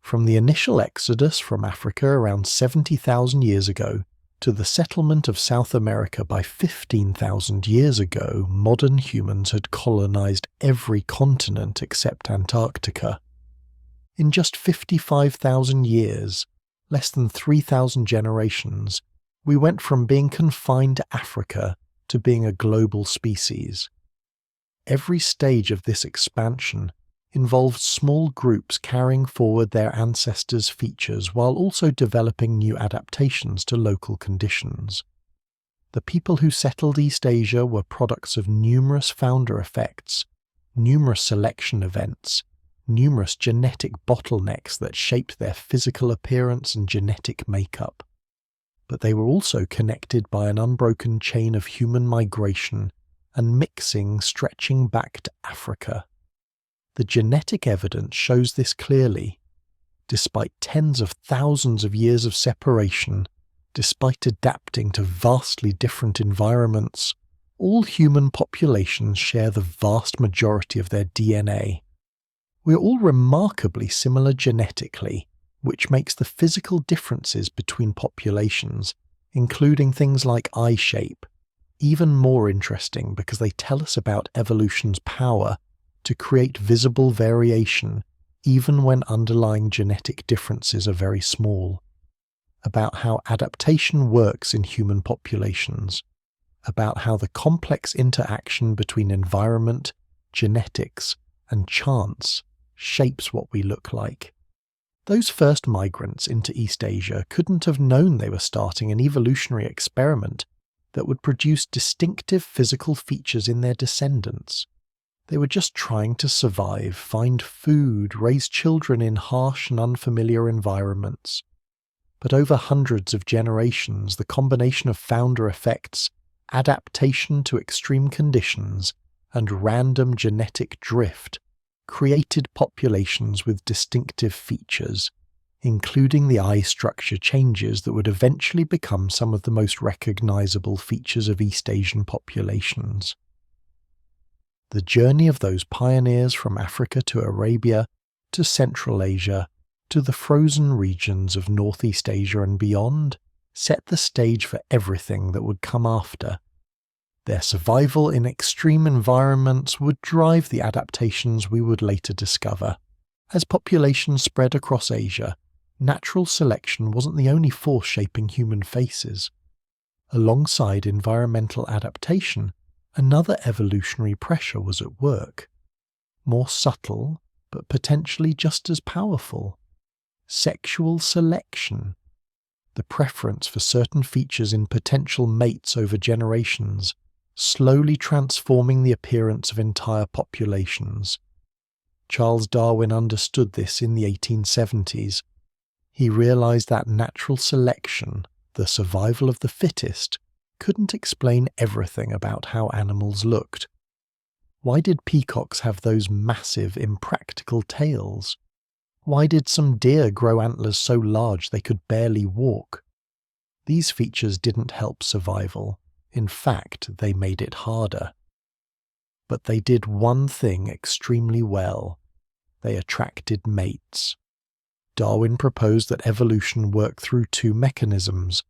From the initial exodus from Africa around 70,000 years ago to the settlement of South America by 15,000 years ago, modern humans had colonized every continent except Antarctica. In just 55,000 years, less than 3,000 generations, we went from being confined to Africa to being a global species. Every stage of this expansion involved small groups carrying forward their ancestors' features while also developing new adaptations to local conditions. The people who settled East Asia were products of numerous founder effects, numerous selection events, numerous genetic bottlenecks that shaped their physical appearance and genetic makeup. But they were also connected by an unbroken chain of human migration and mixing stretching back to Africa. The genetic evidence shows this clearly. Despite tens of thousands of years of separation, despite adapting to vastly different environments, all human populations share the vast majority of their DNA. We're all remarkably similar genetically, which makes the physical differences between populations, including things like eye shape, even more interesting because they tell us about evolution's power to create visible variation even when underlying genetic differences are very small, about how adaptation works in human populations, about how the complex interaction between environment, genetics, and chance shapes what we look like. Those first migrants into East Asia couldn't have known they were starting an evolutionary experiment that would produce distinctive physical features in their descendants. They were just trying to survive, find food, raise children in harsh and unfamiliar environments. But over hundreds of generations, the combination of founder effects, adaptation to extreme conditions, and random genetic drift created populations with distinctive features, including the eye structure changes that would eventually become some of the most recognizable features of East Asian populations. The journey of those pioneers from Africa to Arabia, to Central Asia, to the frozen regions of Northeast Asia and beyond, set the stage for everything that would come after. Their survival in extreme environments would drive the adaptations we would later discover. As populations spread across Asia, natural selection wasn't the only force shaping human faces. Alongside environmental adaptation, another evolutionary pressure was at work. More subtle, but potentially just as powerful. Sexual selection. The preference for certain features in potential mates over generations, slowly transforming the appearance of entire populations. Charles Darwin understood this in the 1870s. He realized that natural selection, the survival of the fittest, couldn't explain everything about how animals looked. Why did peacocks have those massive, impractical tails? Why did some deer grow antlers so large they could barely walk? These features didn't help survival. In fact, they made it harder. But they did one thing extremely well. They attracted mates. Darwin proposed that evolution work through two mechanisms: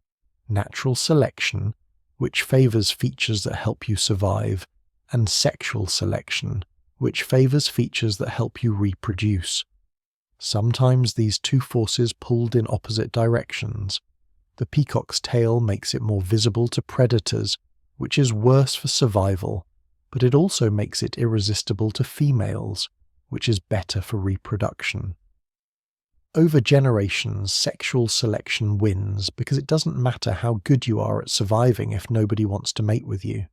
natural selection, which favors features that help you survive, and sexual selection, which favours features that help you reproduce. Sometimes these two forces pulled in opposite directions. The peacock's tail makes it more visible to predators, which is worse for survival, but it also makes it irresistible to females, which is better for reproduction. Over generations, sexual selection wins because it doesn't matter how good you are at surviving if nobody wants to mate with you.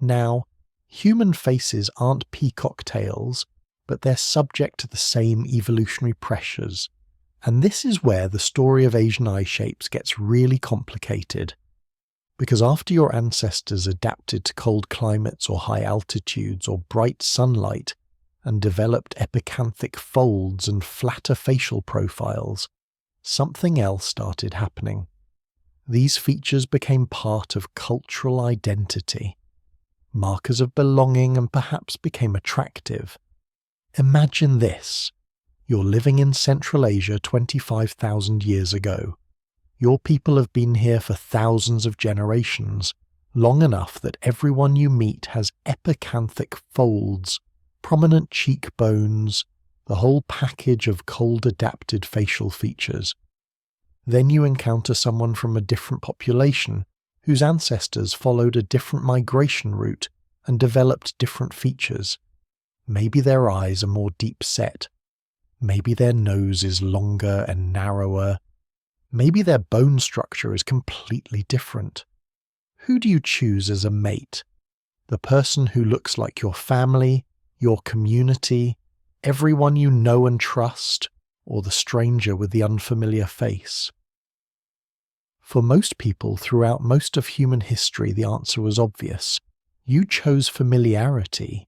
Now, human faces aren't peacock tails, but they're subject to the same evolutionary pressures, and this is where the story of Asian eye shapes gets really complicated. Because after your ancestors adapted to cold climates or high altitudes or bright sunlight, and developed epicanthic folds and flatter facial profiles, something else started happening. These features became part of cultural identity, markers of belonging, and perhaps became attractive. Imagine this. You're living in Central Asia 25,000 years ago. Your people have been here for thousands of generations, long enough that everyone you meet has epicanthic folds, prominent cheekbones, the whole package of cold-adapted facial features. Then you encounter someone from a different population whose ancestors followed a different migration route and developed different features. Maybe their eyes are more deep-set. Maybe their nose is longer and narrower. Maybe their bone structure is completely different. Who do you choose as a mate? The person who looks like your family, your community, everyone you know and trust, or the stranger with the unfamiliar face? For most people throughout most of human history, the answer was obvious. You chose familiarity.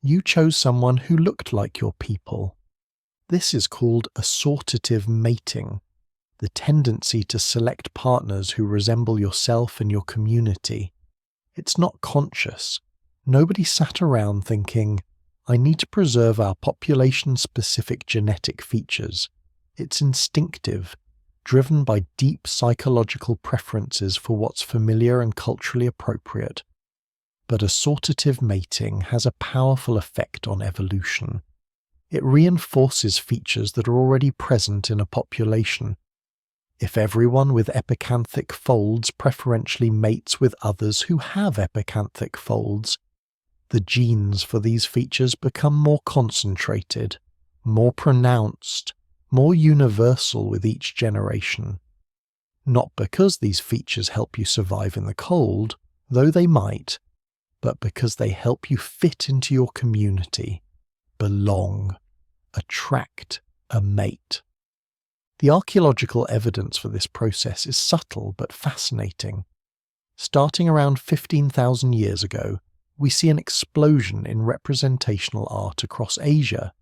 You chose someone who looked like your people. This is called assortative mating, the tendency to select partners who resemble yourself and your community. It's not conscious. Nobody sat around thinking, I need to preserve our population-specific genetic features. It's instinctive, driven by deep psychological preferences for what's familiar and culturally appropriate. But assortative mating has a powerful effect on evolution. It reinforces features that are already present in a population. If everyone with epicanthic folds preferentially mates with others who have epicanthic folds, the genes for these features become more concentrated, more pronounced, more universal with each generation. Not because these features help you survive in the cold, though they might, but because they help you fit into your community, belong, attract a mate. The archaeological evidence for this process is subtle but fascinating. Starting around 15,000 years ago, we see an explosion in representational art across Asia.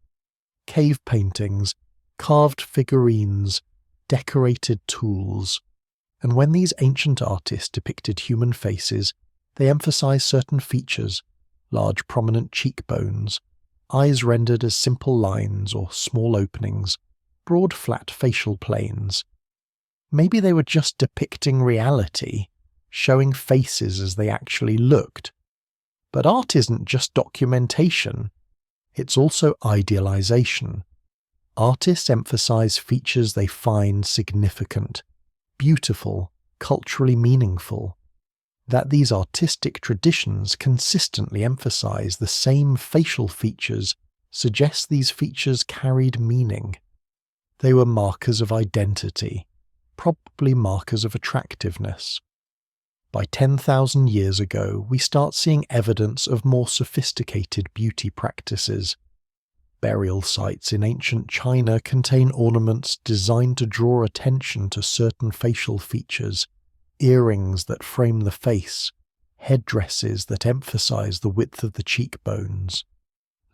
Cave paintings, carved figurines, decorated tools. And when these ancient artists depicted human faces, they emphasized certain features, large prominent cheekbones, eyes rendered as simple lines or small openings, broad flat facial planes. Maybe they were just depicting reality, showing faces as they actually looked. But art isn't just documentation, it's also idealization. Artists emphasize features they find significant, beautiful, culturally meaningful. That these artistic traditions consistently emphasize the same facial features suggests these features carried meaning. They were markers of identity, probably markers of attractiveness. By 10,000 years ago, we start seeing evidence of more sophisticated beauty practices. Burial sites in ancient China contain ornaments designed to draw attention to certain facial features, earrings that frame the face, headdresses that emphasize the width of the cheekbones.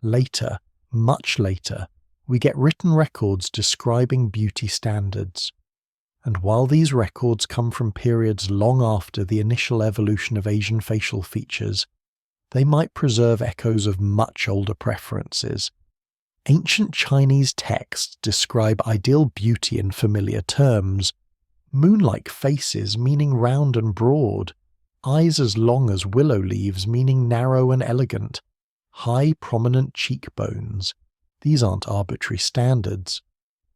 Later, much later, we get written records describing beauty standards. And while these records come from periods long after the initial evolution of Asian facial features, they might preserve echoes of much older preferences. Ancient Chinese texts describe ideal beauty in familiar terms, moon-like faces meaning round and broad, eyes as long as willow leaves, meaning narrow and elegant, high prominent cheekbones. These aren't arbitrary standards.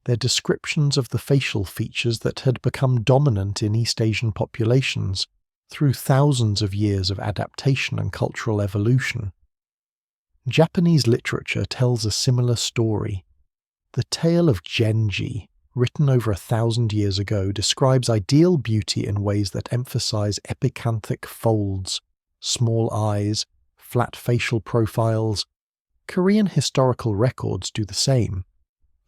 They're descriptions of the facial features that had become dominant in East Asian populations through thousands of years of adaptation and cultural evolution. Japanese literature tells a similar story. The tale of Genji, written over 1,000 years ago, describes ideal beauty in ways that emphasize epicanthic folds, small eyes, flat facial profiles. Korean historical records do the same.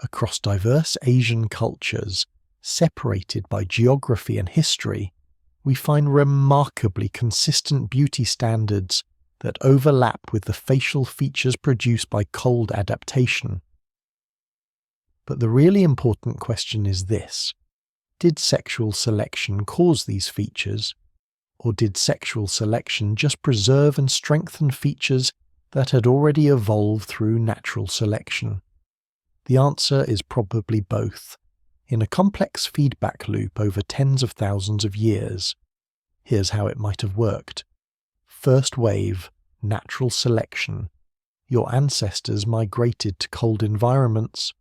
Across diverse Asian cultures, separated by geography and history, we find remarkably consistent beauty standards that overlap with the facial features produced by cold adaptation. But the really important question is this: did sexual selection cause these features, or did sexual selection just preserve and strengthen features that had already evolved through natural selection? The answer is probably both, in a complex feedback loop over tens of thousands of years. Here's how it might have worked. First wave, natural selection. Your ancestors migrated to cold environments.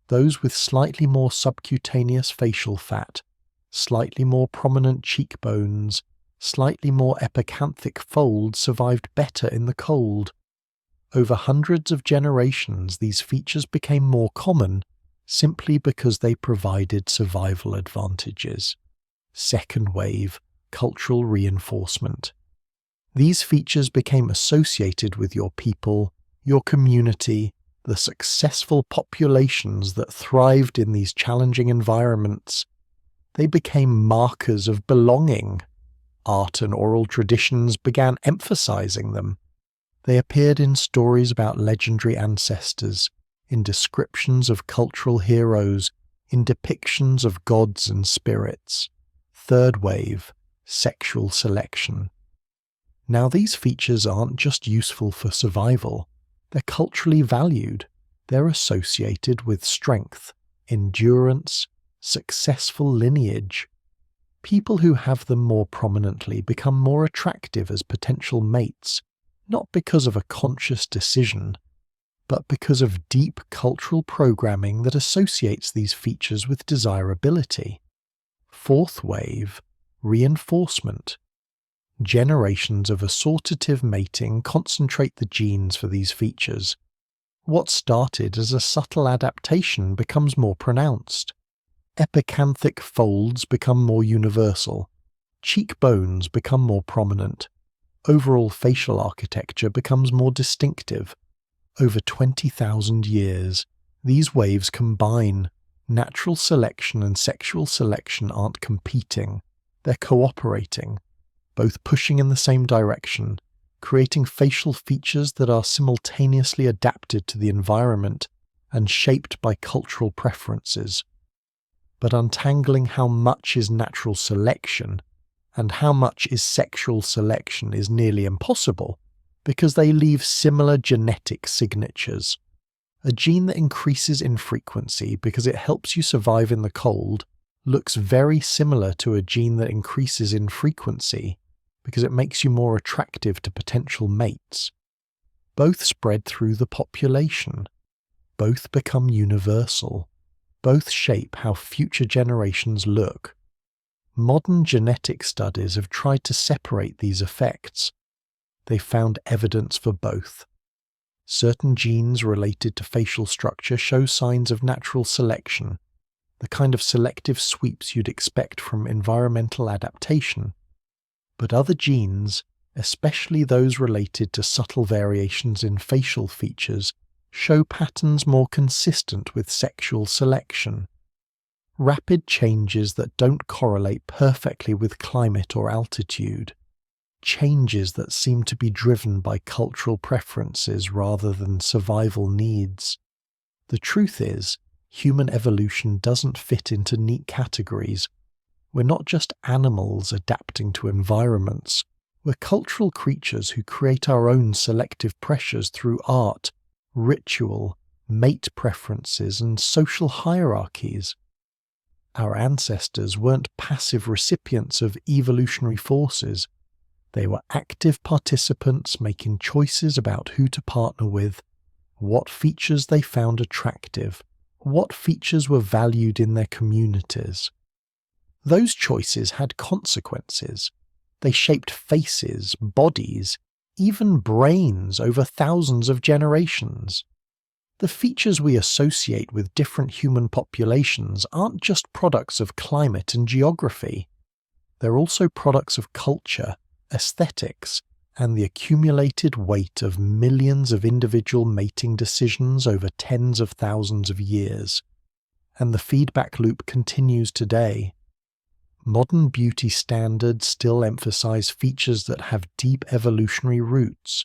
Those with slightly more subcutaneous facial fat, slightly more prominent cheekbones, slightly more epicanthic folds survived better in the cold. Over hundreds of generations, these features became more common simply because they provided survival advantages. Second wave, cultural reinforcement. These features became associated with your people, your community, the successful populations that thrived in these challenging environments. They became markers of belonging. Art and oral traditions began emphasizing them. They appeared in stories about legendary ancestors, in descriptions of cultural heroes, in depictions of gods and spirits. Third wave, sexual selection. Now these features aren't just useful for survival. They're culturally valued. They're associated with strength, endurance, successful lineage. People who have them more prominently become more attractive as potential mates, not because of a conscious decision, but because of deep cultural programming that associates these features with desirability. Fourth wave, reinforcement. Generations of assortative mating concentrate the genes for these features. What started as a subtle adaptation becomes more pronounced. Epicanthic folds become more universal. Cheekbones become more prominent. Overall facial architecture becomes more distinctive. Over 20,000 years, these waves combine. Natural selection and sexual selection aren't competing. They're cooperating, both pushing in the same direction, creating facial features that are simultaneously adapted to the environment and shaped by cultural preferences. But untangling how much is natural selection and how much is sexual selection is nearly impossible, because they leave similar genetic signatures. A gene that increases in frequency because it helps you survive in the cold looks very similar to a gene that increases in frequency because it makes you more attractive to potential mates. Both spread through the population. Both become universal. Both shape how future generations look. Modern genetic studies have tried to separate these effects. They found evidence for both. Certain genes related to facial structure show signs of natural selection, the kind of selective sweeps you'd expect from environmental adaptation. But other genes, especially those related to subtle variations in facial features, show patterns more consistent with sexual selection. Rapid changes that don't correlate perfectly with climate or altitude. Changes that seem to be driven by cultural preferences rather than survival needs. The truth is, human evolution doesn't fit into neat categories. We're not just animals adapting to environments. We're cultural creatures who create our own selective pressures through art, ritual, mate preferences, and social hierarchies. Our ancestors weren't passive recipients of evolutionary forces. They were active participants making choices about who to partner with, what features they found attractive, what features were valued in their communities. Those choices had consequences. They shaped faces, bodies, even brains over thousands of generations. The features we associate with different human populations aren't just products of climate and geography. They're also products of culture, aesthetics, and the accumulated weight of millions of individual mating decisions over tens of thousands of years. And the feedback loop continues today. Modern beauty standards still emphasize features that have deep evolutionary roots.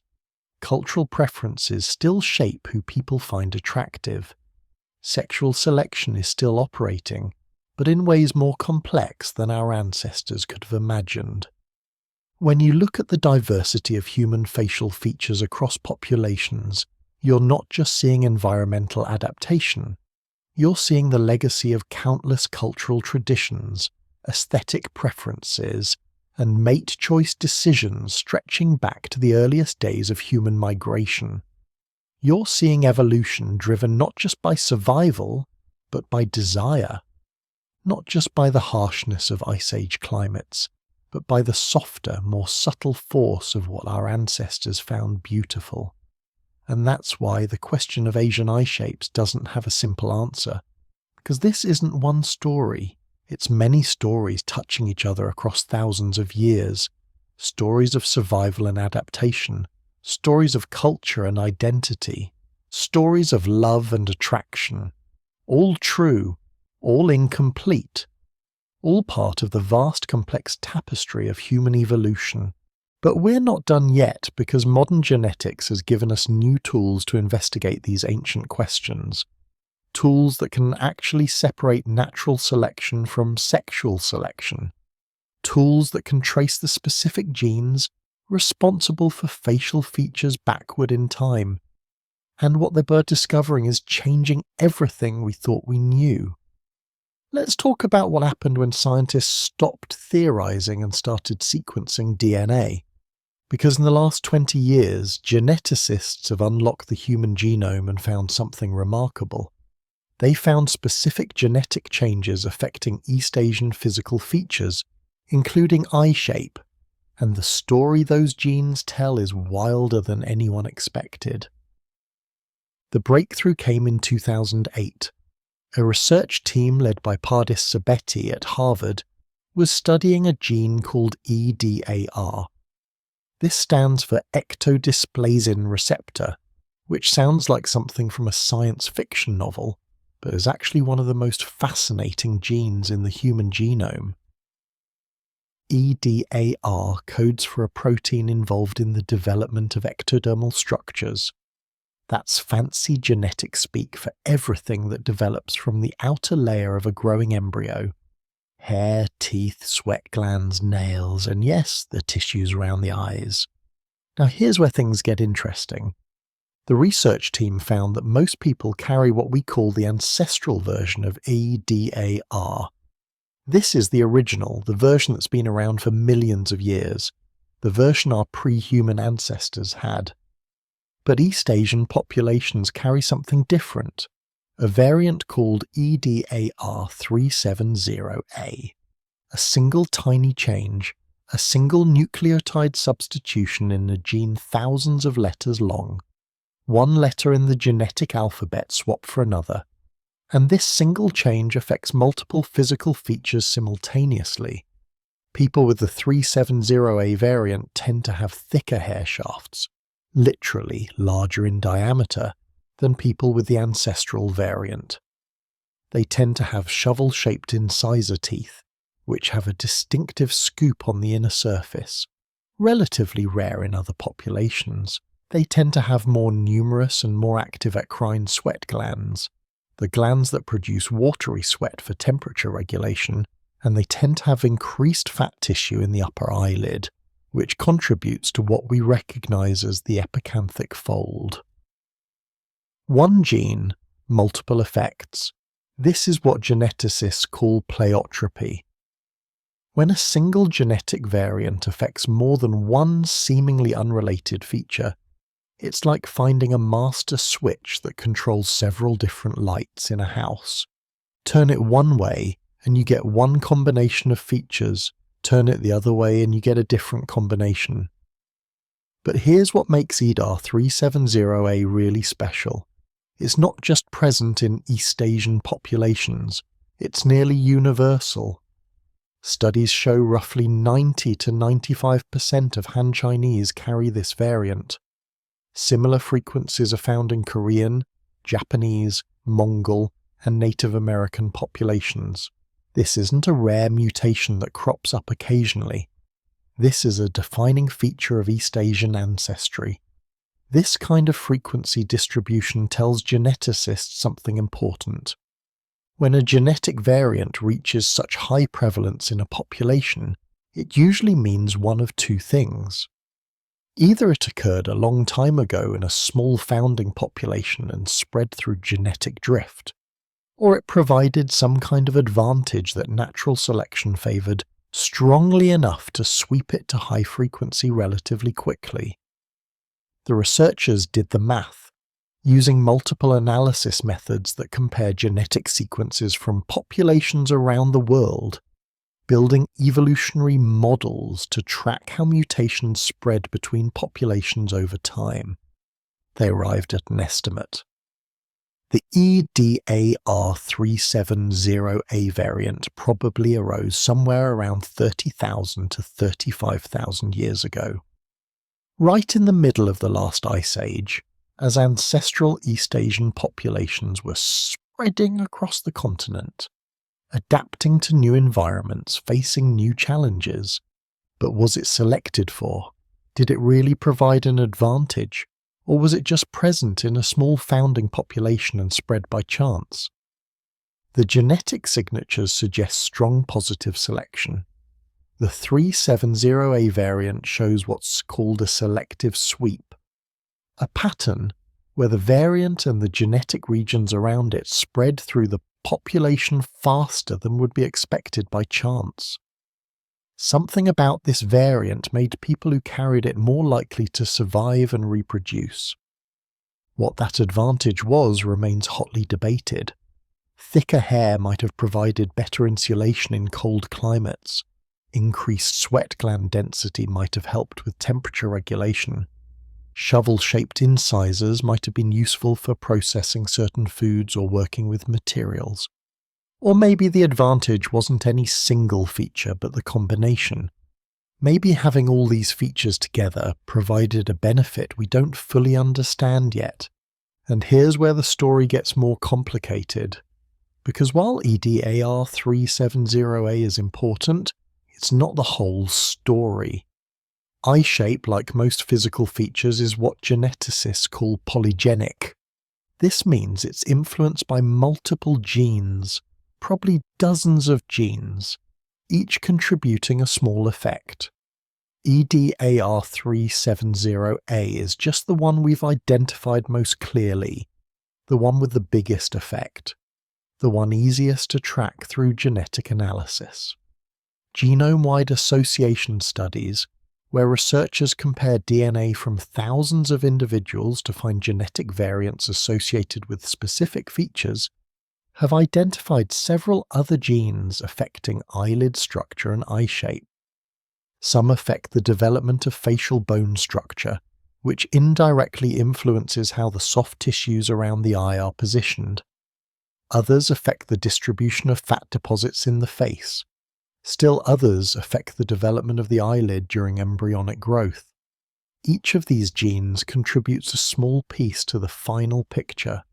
Cultural preferences still shape who people find attractive. Sexual selection is still operating, but in ways more complex than our ancestors could have imagined. When you look at the diversity of human facial features across populations, you're not just seeing environmental adaptation. You're seeing the legacy of countless cultural traditions, aesthetic preferences, and mate choice decisions stretching back to the earliest days of human migration. You're seeing evolution driven not just by survival, but by desire. Not just by the harshness of Ice Age climates, but by the softer, more subtle force of what our ancestors found beautiful. And that's why the question of Asian eye shapes doesn't have a simple answer. Because this isn't one story. It's many stories touching each other across thousands of years. Stories of survival and adaptation. Stories of culture and identity. Stories of love and attraction. All true, all incomplete. All part of the vast complex tapestry of human evolution. But we're not done yet because modern genetics has given us new tools to investigate these ancient questions. Tools that can actually separate natural selection from sexual selection. Tools that can trace the specific genes responsible for facial features backward in time. And what they're discovering is changing everything we thought we knew. Let's talk about what happened when scientists stopped theorizing and started sequencing DNA. Because in the last 20 years, geneticists have unlocked the human genome and found something remarkable. They found specific genetic changes affecting East Asian physical features, including eye shape, and the story those genes tell is wilder than anyone expected. The breakthrough came in 2008. A research team led by Pardis Sabeti at Harvard was studying a gene called EDAR. This stands for ectodisplasin receptor, which sounds like something from a science fiction novel, but is actually one of the most fascinating genes in the human genome. EDAR codes for a protein involved in the development of ectodermal structures. That's fancy genetic speak for everything that develops from the outer layer of a growing embryo. Hair, teeth, sweat glands, nails, and yes, the tissues around the eyes. Now here's where things get interesting. The research team found that most people carry what we call the ancestral version of EDAR. This is the original, the version that's been around for millions of years, the version our pre-human ancestors had. But East Asian populations carry something different, a variant called EDAR370A. A single tiny change, a single nucleotide substitution in a gene thousands of letters long. One letter in the genetic alphabet swapped for another, and this single change affects multiple physical features simultaneously. People with the 370A variant tend to have thicker hair shafts, literally larger in diameter, than people with the ancestral variant. They tend to have shovel-shaped incisor teeth, which have a distinctive scoop on the inner surface, relatively rare in other populations. They tend to have more numerous and more active eccrine sweat glands, the glands that produce watery sweat for temperature regulation, and they tend to have increased fat tissue in the upper eyelid, which contributes to what we recognize as the epicanthic fold. One gene, multiple effects. This is what geneticists call pleiotropy. When a single genetic variant affects more than one seemingly unrelated feature, it's like finding a master switch that controls several different lights in a house. Turn it one way and you get one combination of features, turn it the other way and you get a different combination. But here's what makes EDAR 370A really special. It's not just present in East Asian populations, it's nearly universal. Studies show roughly 90 to 95% of Han Chinese carry this variant. Similar frequencies are found in Korean, Japanese, Mongol, and Native American populations. This isn't a rare mutation that crops up occasionally. This is a defining feature of East Asian ancestry. This kind of frequency distribution tells geneticists something important. When a genetic variant reaches such high prevalence in a population, it usually means one of two things. Either it occurred a long time ago in a small founding population and spread through genetic drift, or it provided some kind of advantage that natural selection favoured strongly enough to sweep it to high frequency relatively quickly. The researchers did the math, using multiple analysis methods that compare genetic sequences from populations around the world, building evolutionary models to track how mutations spread between populations over time. They arrived at an estimate. The EDAR 370A variant probably arose somewhere around 30,000 to 35,000 years ago. Right in the middle of the last ice age, as ancestral East Asian populations were spreading across the continent, adapting to new environments, facing new challenges. But was it selected for? Did it really provide an advantage? Or was it just present in a small founding population and spread by chance? The genetic signatures suggest strong positive selection. The 370A variant shows what's called a selective sweep, a pattern where the variant and the genetic regions around it spread through the population faster than would be expected by chance. Something about this variant made people who carried it more likely to survive and reproduce. What that advantage was remains hotly debated. Thicker hair might have provided better insulation in cold climates. Increased sweat gland density might have helped with temperature regulation. Shovel-shaped incisors might have been useful for processing certain foods or working with materials. Or maybe the advantage wasn't any single feature but the combination. Maybe having all these features together provided a benefit we don't fully understand yet. And here's where the story gets more complicated. Because while EDAR 370A is important, it's not the whole story. Eye shape, like most physical features, is what geneticists call polygenic. This means it's influenced by multiple genes, probably dozens of genes, each contributing a small effect. EDAR 370A is just the one we've identified most clearly, the one with the biggest effect, the one easiest to track through genetic analysis. Genome-wide association studies, where researchers compare DNA from thousands of individuals to find genetic variants associated with specific features, have identified several other genes affecting eyelid structure and eye shape. Some affect the development of facial bone structure, which indirectly influences how the soft tissues around the eye are positioned. Others affect the distribution of fat deposits in the face. Still others affect the development of the eyelid during embryonic growth. Each of these genes contributes a small piece to the final picture.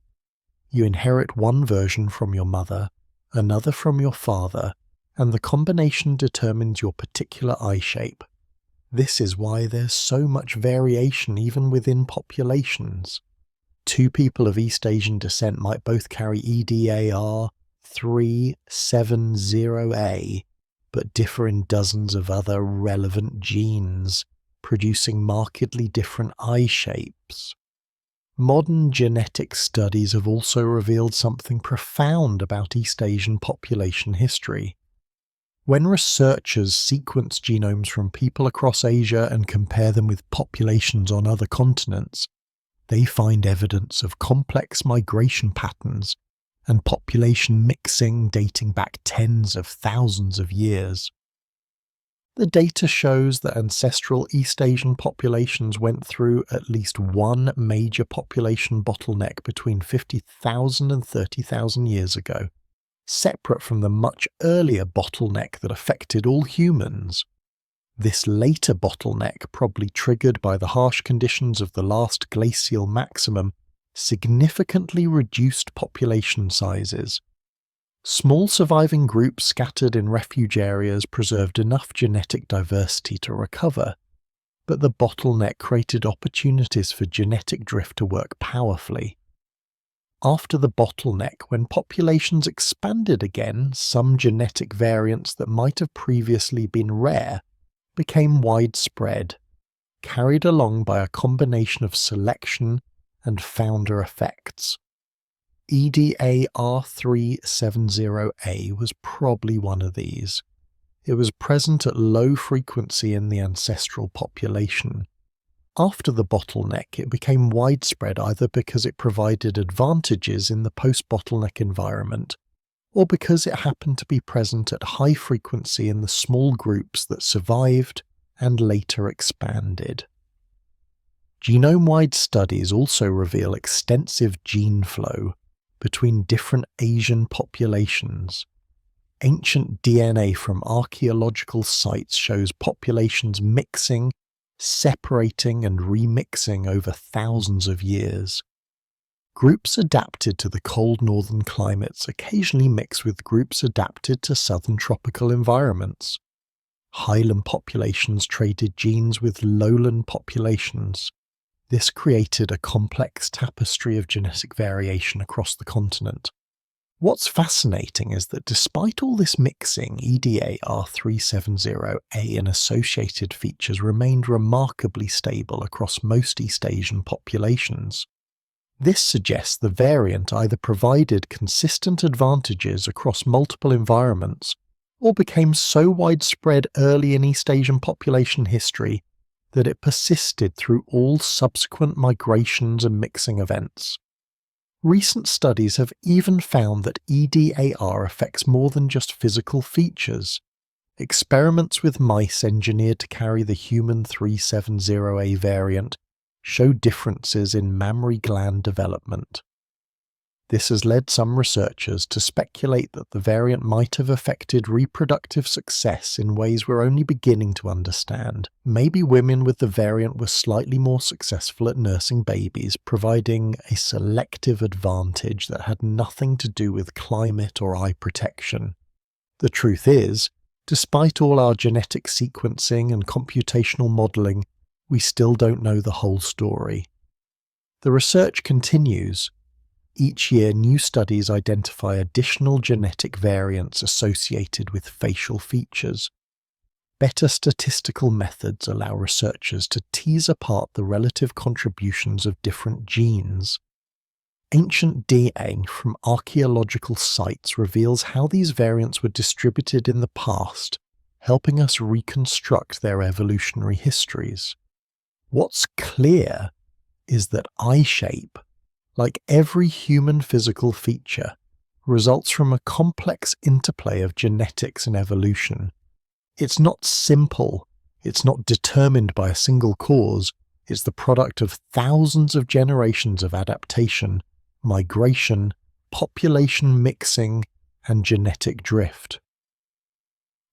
You inherit one version from your mother, another from your father, and the combination determines your particular eye shape. This is why there's so much variation even within populations. Two people of East Asian descent might both carry EDAR 370A, but differ in dozens of other relevant genes, producing markedly different eye shapes. Modern genetic studies have also revealed something profound about East Asian population history. When researchers sequence genomes from people across Asia and compare them with populations on other continents, they find evidence of complex migration patterns and population mixing dating back tens of thousands of years. The data shows that ancestral East Asian populations went through at least one major population bottleneck between 50,000 and 30,000 years ago, separate from the much earlier bottleneck that affected all humans. This later bottleneck, probably triggered by the harsh conditions of the last glacial maximum, significantly reduced population sizes. Small surviving groups scattered in refuge areas preserved enough genetic diversity to recover, but the bottleneck created opportunities for genetic drift to work powerfully. After the bottleneck, when populations expanded again, some genetic variants that might have previously been rare became widespread, carried along by a combination of selection and founder effects. EDAR370A was probably one of these. It was present at low frequency in the ancestral population. After the bottleneck, it became widespread either because it provided advantages in the post-bottleneck environment, or because it happened to be present at high frequency in the small groups that survived and later expanded. Genome-wide studies also reveal extensive gene flow between different Asian populations. Ancient DNA from archaeological sites shows populations mixing, separating and remixing over thousands of years. Groups adapted to the cold northern climates occasionally mix with groups adapted to southern tropical environments. Highland populations traded genes with lowland populations. This created a complex tapestry of genetic variation across the continent. What's fascinating is that despite all this mixing, EDAR370A and associated features remained remarkably stable across most East Asian populations. This suggests the variant either provided consistent advantages across multiple environments, or became so widespread early in East Asian population history that it persisted through all subsequent migrations and mixing events. Recent studies have even found that EDAR affects more than just physical features. Experiments with mice engineered to carry the human 370A variant show differences in mammary gland development. This has led some researchers to speculate that the variant might have affected reproductive success in ways we're only beginning to understand. Maybe women with the variant were slightly more successful at nursing babies, providing a selective advantage that had nothing to do with climate or eye protection. The truth is, despite all our genetic sequencing and computational modelling, we still don't know the whole story. The research continues. Each year, new studies identify additional genetic variants associated with facial features. Better statistical methods allow researchers to tease apart the relative contributions of different genes. Ancient DNA from archaeological sites reveals how these variants were distributed in the past, helping us reconstruct their evolutionary histories. What's clear is that eye shape, like every human physical feature, results from a complex interplay of genetics and evolution. It's not simple, it's not determined by a single cause, it's the product of thousands of generations of adaptation, migration, population mixing, and genetic drift.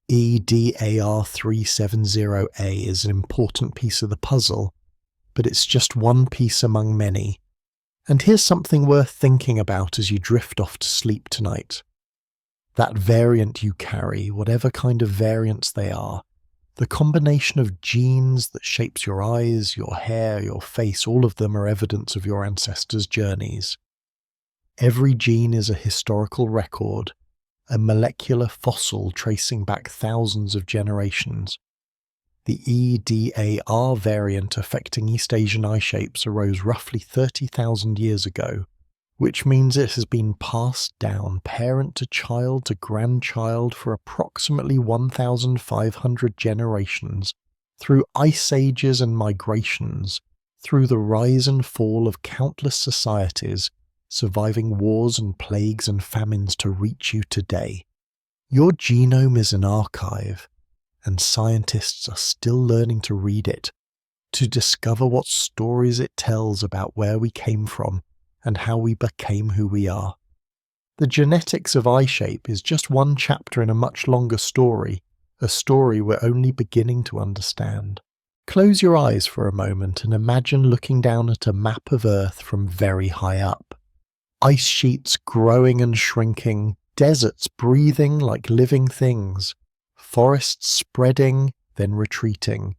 EDAR370A is an important piece of the puzzle, but it's just one piece among many. And here's something worth thinking about as you drift off to sleep tonight. That variant you carry, whatever kind of variants they are, the combination of genes that shapes your eyes, your hair, your face, all of them are evidence of your ancestors' journeys. Every gene is a historical record, a molecular fossil tracing back thousands of generations. The EDAR variant affecting East Asian eye shapes arose roughly 30,000 years ago, which means it has been passed down parent to grandchild for approximately 1,500 generations, through ice ages and migrations, through the rise and fall of countless societies, surviving wars and plagues and famines to reach you today. Your genome is an archive, and scientists are still learning to read it, to discover what stories it tells about where we came from and how we became who we are. The genetics of eye shape is just one chapter in a much longer story, a story we're only beginning to understand. Close your eyes for a moment and imagine looking down at a map of Earth from very high up. Ice sheets growing and shrinking, deserts breathing like living things, forests spreading, then retreating.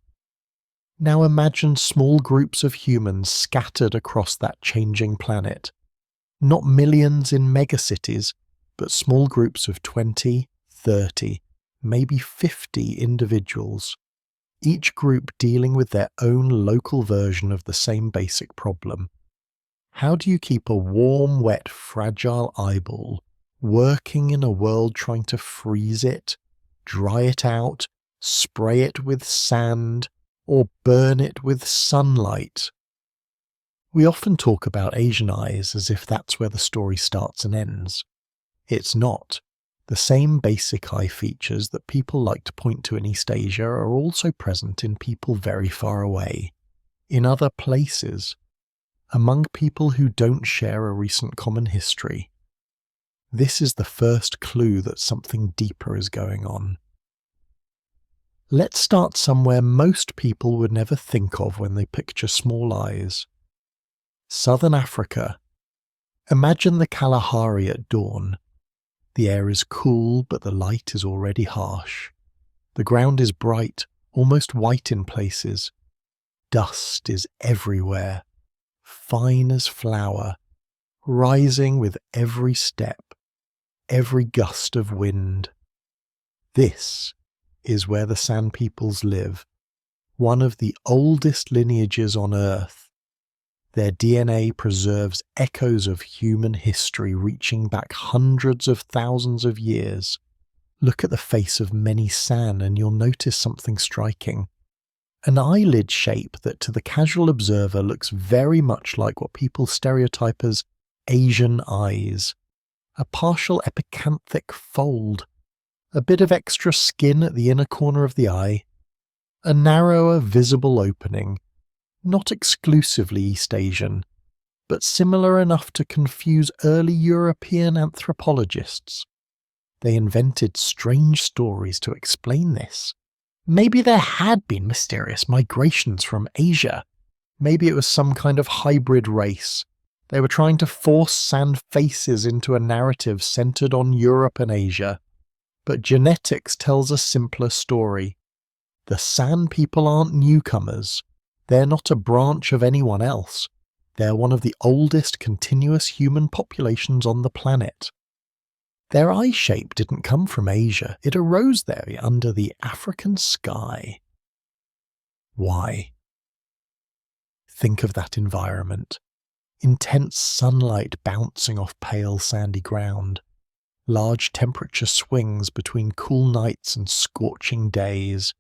Now imagine small groups of humans scattered across that changing planet. Not millions in megacities, but small groups of 20, 30, maybe 50 individuals, each group dealing with their own local version of the same basic problem. How do you keep a warm, wet, fragile eyeball working in a world trying to freeze it, dry it out, spray it with sand, or burn it with sunlight? We often talk about Asian eyes as if that's where the story starts and ends. It's not. The same basic eye features that people like to point to in East Asia are also present in people very far away, in other places, among people who don't share a recent common history. This is the first clue that something deeper is going on. Let's start somewhere most people would never think of when they picture small eyes. Southern Africa. Imagine the Kalahari at dawn. The air is cool, but the light is already harsh. The ground is bright, almost white in places. Dust is everywhere, fine as flour, rising with every step, every gust of wind. This is where the San Peoples live, one of the oldest lineages on Earth. Their DNA preserves echoes of human history reaching back hundreds of thousands of years. Look at the face of many San and you'll notice something striking. An eyelid shape that to the casual observer looks very much like what people stereotype as Asian eyes. A partial epicanthic fold, a bit of extra skin at the inner corner of the eye, a narrower visible opening, not exclusively East Asian, but similar enough to confuse early European anthropologists. They invented strange stories to explain this. Maybe there had been mysterious migrations from Asia. Maybe it was some kind of hybrid race. They were trying to force San faces into a narrative centered on Europe and Asia. But genetics tells a simpler story. The San people aren't newcomers. They're not a branch of anyone else. They're one of the oldest continuous human populations on the planet. Their eye shape didn't come from Asia. It arose there under the African sky. Why? Think of that environment. Intense sunlight bouncing off pale sandy ground. Large temperature swings between cool nights and scorching days.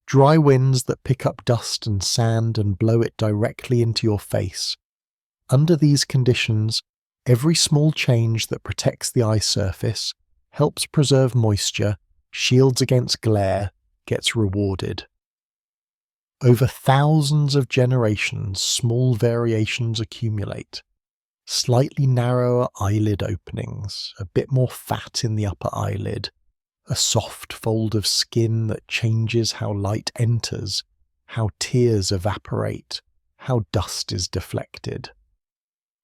Dry winds that pick up dust and sand and blow it directly into your face. Under these conditions, every small change that protects the eye surface, helps preserve moisture, shields against glare, gets rewarded. Over thousands of generations, small variations accumulate. Slightly narrower eyelid openings, a bit more fat in the upper eyelid, a soft fold of skin that changes how light enters, how tears evaporate, how dust is deflected.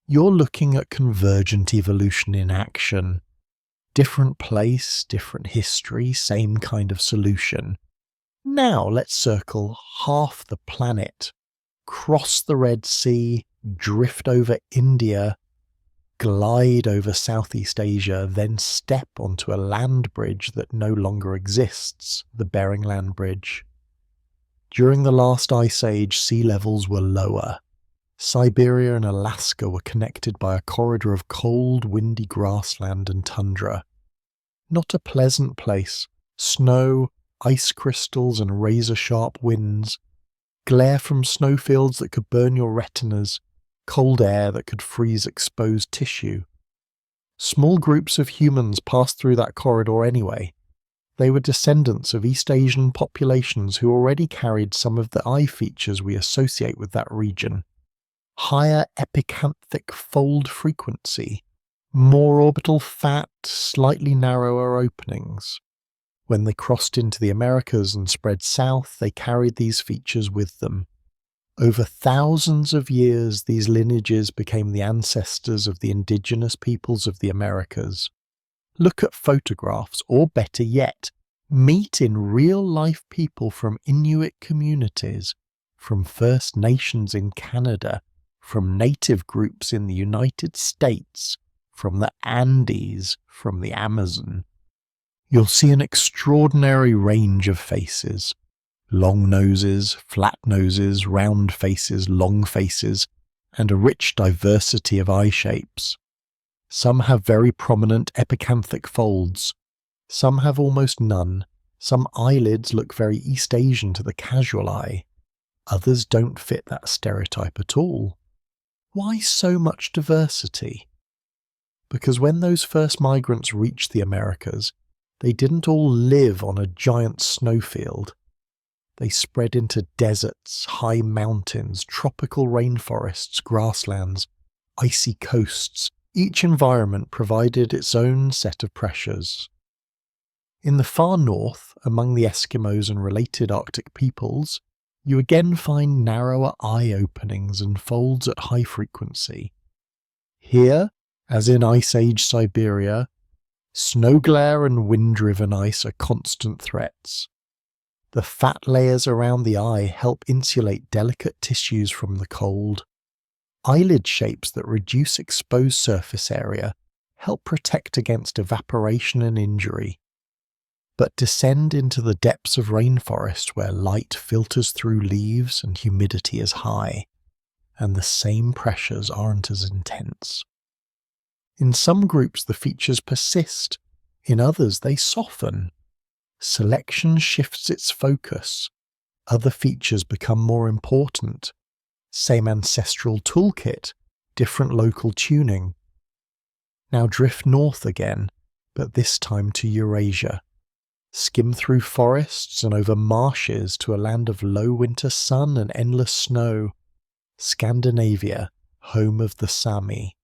You're looking at convergent evolution in action. Different place, different history, same kind of solution. Now let's circle half the planet, cross the Red Sea, drift over India, glide over Southeast Asia, then step onto a land bridge that no longer exists, the Bering Land Bridge. During the last ice age, sea levels were lower. Siberia and Alaska were connected by a corridor of cold, windy grassland and tundra. Not a pleasant place. Snow, ice crystals and razor-sharp winds, glare from snowfields that could burn your retinas, cold air that could freeze exposed tissue. Small groups of humans passed through that corridor anyway. They were descendants of East Asian populations who already carried some of the eye features we associate with that region. Higher epicanthic fold frequency, more orbital fat, slightly narrower openings. When they crossed into the Americas and spread south, they carried these features with them. Over thousands of years, these lineages became the ancestors of the indigenous peoples of the Americas. Look at photographs, or better yet, meet in real-life people from Inuit communities, from First Nations in Canada, from native groups in the United States, from the Andes, from the Amazon. You'll see an extraordinary range of faces. Long noses, flat noses, round faces, long faces, and a rich diversity of eye shapes. Some have very prominent epicanthic folds. Some have almost none. Some eyelids look very East Asian to the casual eye. Others don't fit that stereotype at all. Why so much diversity? Because when those first migrants reached the Americas, they didn't all live on a giant snowfield. They spread into deserts, high mountains, tropical rainforests, grasslands, icy coasts. Each environment provided its own set of pressures. In the far north, among the Eskimos and related Arctic peoples, you again find narrower eye openings and folds at high frequency. Here, as in Ice Age Siberia, snow glare and wind-driven ice are constant threats. The fat layers around the eye help insulate delicate tissues from the cold. Eyelid shapes that reduce exposed surface area help protect against evaporation and injury. But descend into the depths of rainforest where light filters through leaves and humidity is high, and the same pressures aren't as intense. In some groups the features persist, in others they soften. Selection shifts its focus. Other features become more important. Same ancestral toolkit, different local tuning. Now drift north again, but this time to Eurasia. Skim through forests and over marshes to a land of low winter sun and endless snow. Scandinavia, home of the Sami.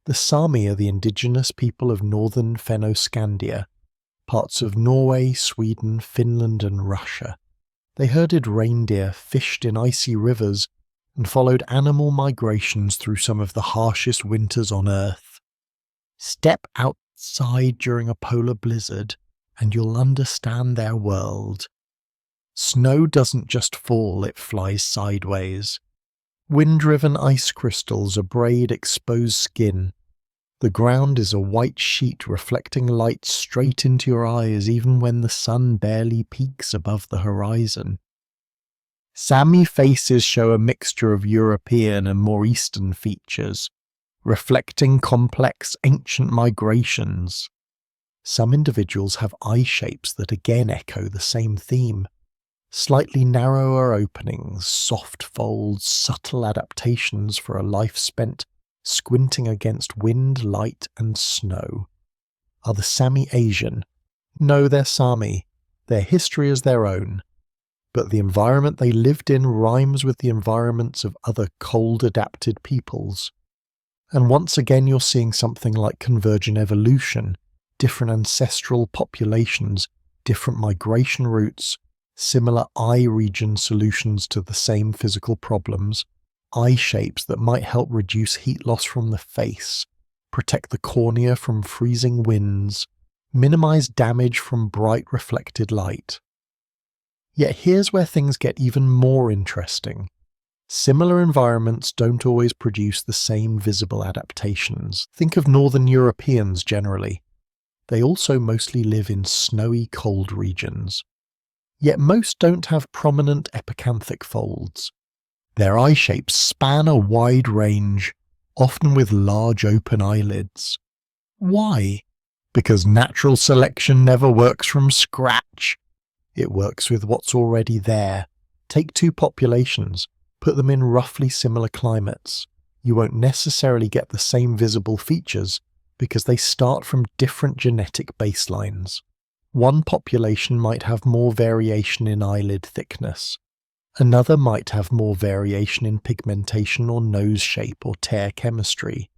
The Sami are the indigenous people of northern Fennoscandia, parts of Norway, Sweden, Finland and Russia. They herded reindeer, fished in icy rivers, and followed animal migrations through some of the harshest winters on Earth. Step outside during a polar blizzard, and you'll understand their world. Snow doesn't just fall, it flies sideways. Wind-driven ice crystals abrade exposed skin. The ground is a white sheet reflecting light straight into your eyes even when the sun barely peaks above the horizon. Sami faces show a mixture of European and more Eastern features, reflecting complex ancient migrations. Some individuals have eye shapes that again echo the same theme. Slightly narrower openings, soft folds, subtle adaptations for a life spent squinting against wind, light and snow. Are the Sami Asian? No, they're Sami. Their history is their own. But the environment they lived in rhymes with the environments of other cold-adapted peoples. And once again you're seeing something like convergent evolution, different ancestral populations, different migration routes, similar eye region solutions to the same physical problems, eye shapes that might help reduce heat loss from the face, protect the cornea from freezing winds, minimize damage from bright reflected light. Yet here's where things get even more interesting. Similar environments don't always produce the same visible adaptations. Think of Northern Europeans generally. They also mostly live in snowy, cold regions. Yet most don't have prominent epicanthic folds. Their eye shapes span a wide range, often with large open eyelids. Why? Because natural selection never works from scratch. It works with what's already there. Take two populations, put them in roughly similar climates. You won't necessarily get the same visible features because they start from different genetic baselines. One population might have more variation in eyelid thickness. Another might have more variation in pigmentation or nose shape or tear chemistry.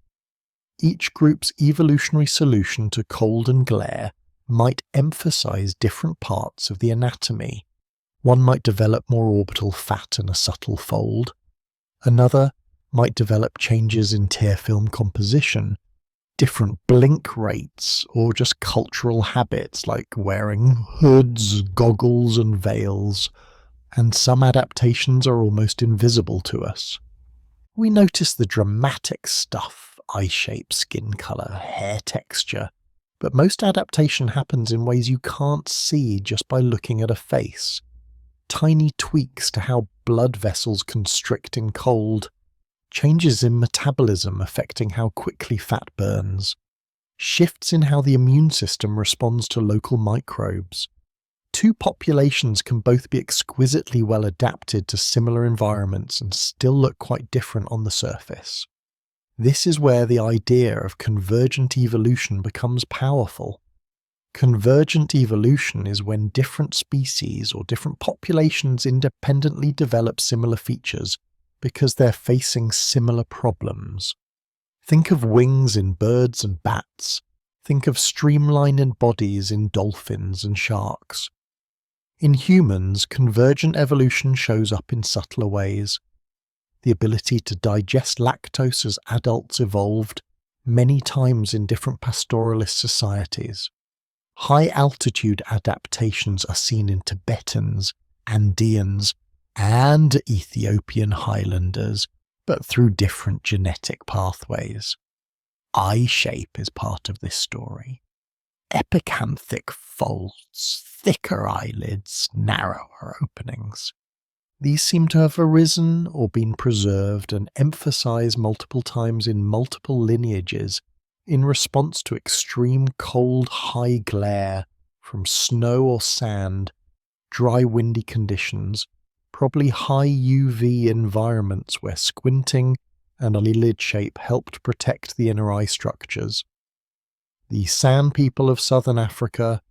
Each group's evolutionary solution to cold and glare might emphasize different parts of the anatomy. One might develop more orbital fat and a subtle fold. Another might develop changes in tear film composition, different blink rates, or just cultural habits like wearing hoods, goggles, and veils. And some adaptations are almost invisible to us. We notice the dramatic stuff, eye shape, skin colour, hair texture, but most adaptation happens in ways you can't see just by looking at a face. Tiny tweaks to how blood vessels constrict in cold, changes in metabolism affecting how quickly fat burns, shifts in how the immune system responds to local microbes. Two populations can both be exquisitely well adapted to similar environments and still look quite different on the surface. This is where the idea of convergent evolution becomes powerful. Convergent evolution is when different species or different populations independently develop similar features because they're facing similar problems. Think of wings in birds and bats. Think of streamlined bodies in dolphins and sharks. In humans, convergent evolution shows up in subtler ways. The ability to digest lactose as adults evolved many times in different pastoralist societies. High-altitude adaptations are seen in Tibetans, Andeans, and Ethiopian highlanders, but through different genetic pathways. Eye shape is part of this story. Epicanthic folds, thicker eyelids, narrower openings. These seem to have arisen or been preserved and emphasized multiple times in multiple lineages in response to extreme cold high glare from snow or sand, dry windy conditions, probably high UV environments where squinting and eyelid shape helped protect the inner eye structures. The San people of southern Africa,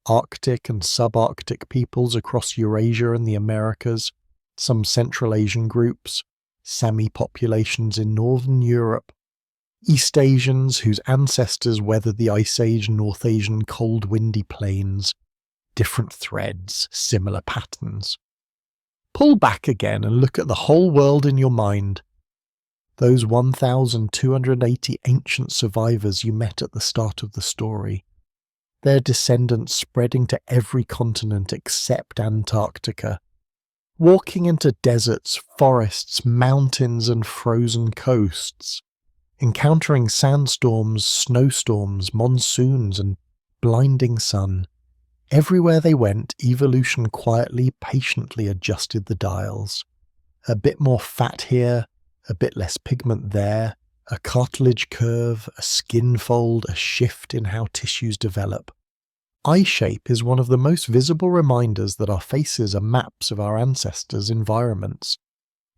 Arctic and subarctic peoples across Eurasia and the Americas, some Central Asian groups, Sami populations in northern Europe, East Asians whose ancestors weathered the Ice Age North Asian cold windy plains, different threads, similar patterns. Pull back again and look at the whole world in your mind. Those 1,280 ancient survivors you met at the start of the story, their descendants spreading to every continent except Antarctica, walking into deserts, forests, mountains and frozen coasts, encountering sandstorms, snowstorms, monsoons and blinding sun. Everywhere they went, evolution quietly, patiently adjusted the dials. A bit more fat here, a bit less pigment there, a cartilage curve, a skin fold, a shift in how tissues develop. Eye shape is one of the most visible reminders that our faces are maps of our ancestors' environments.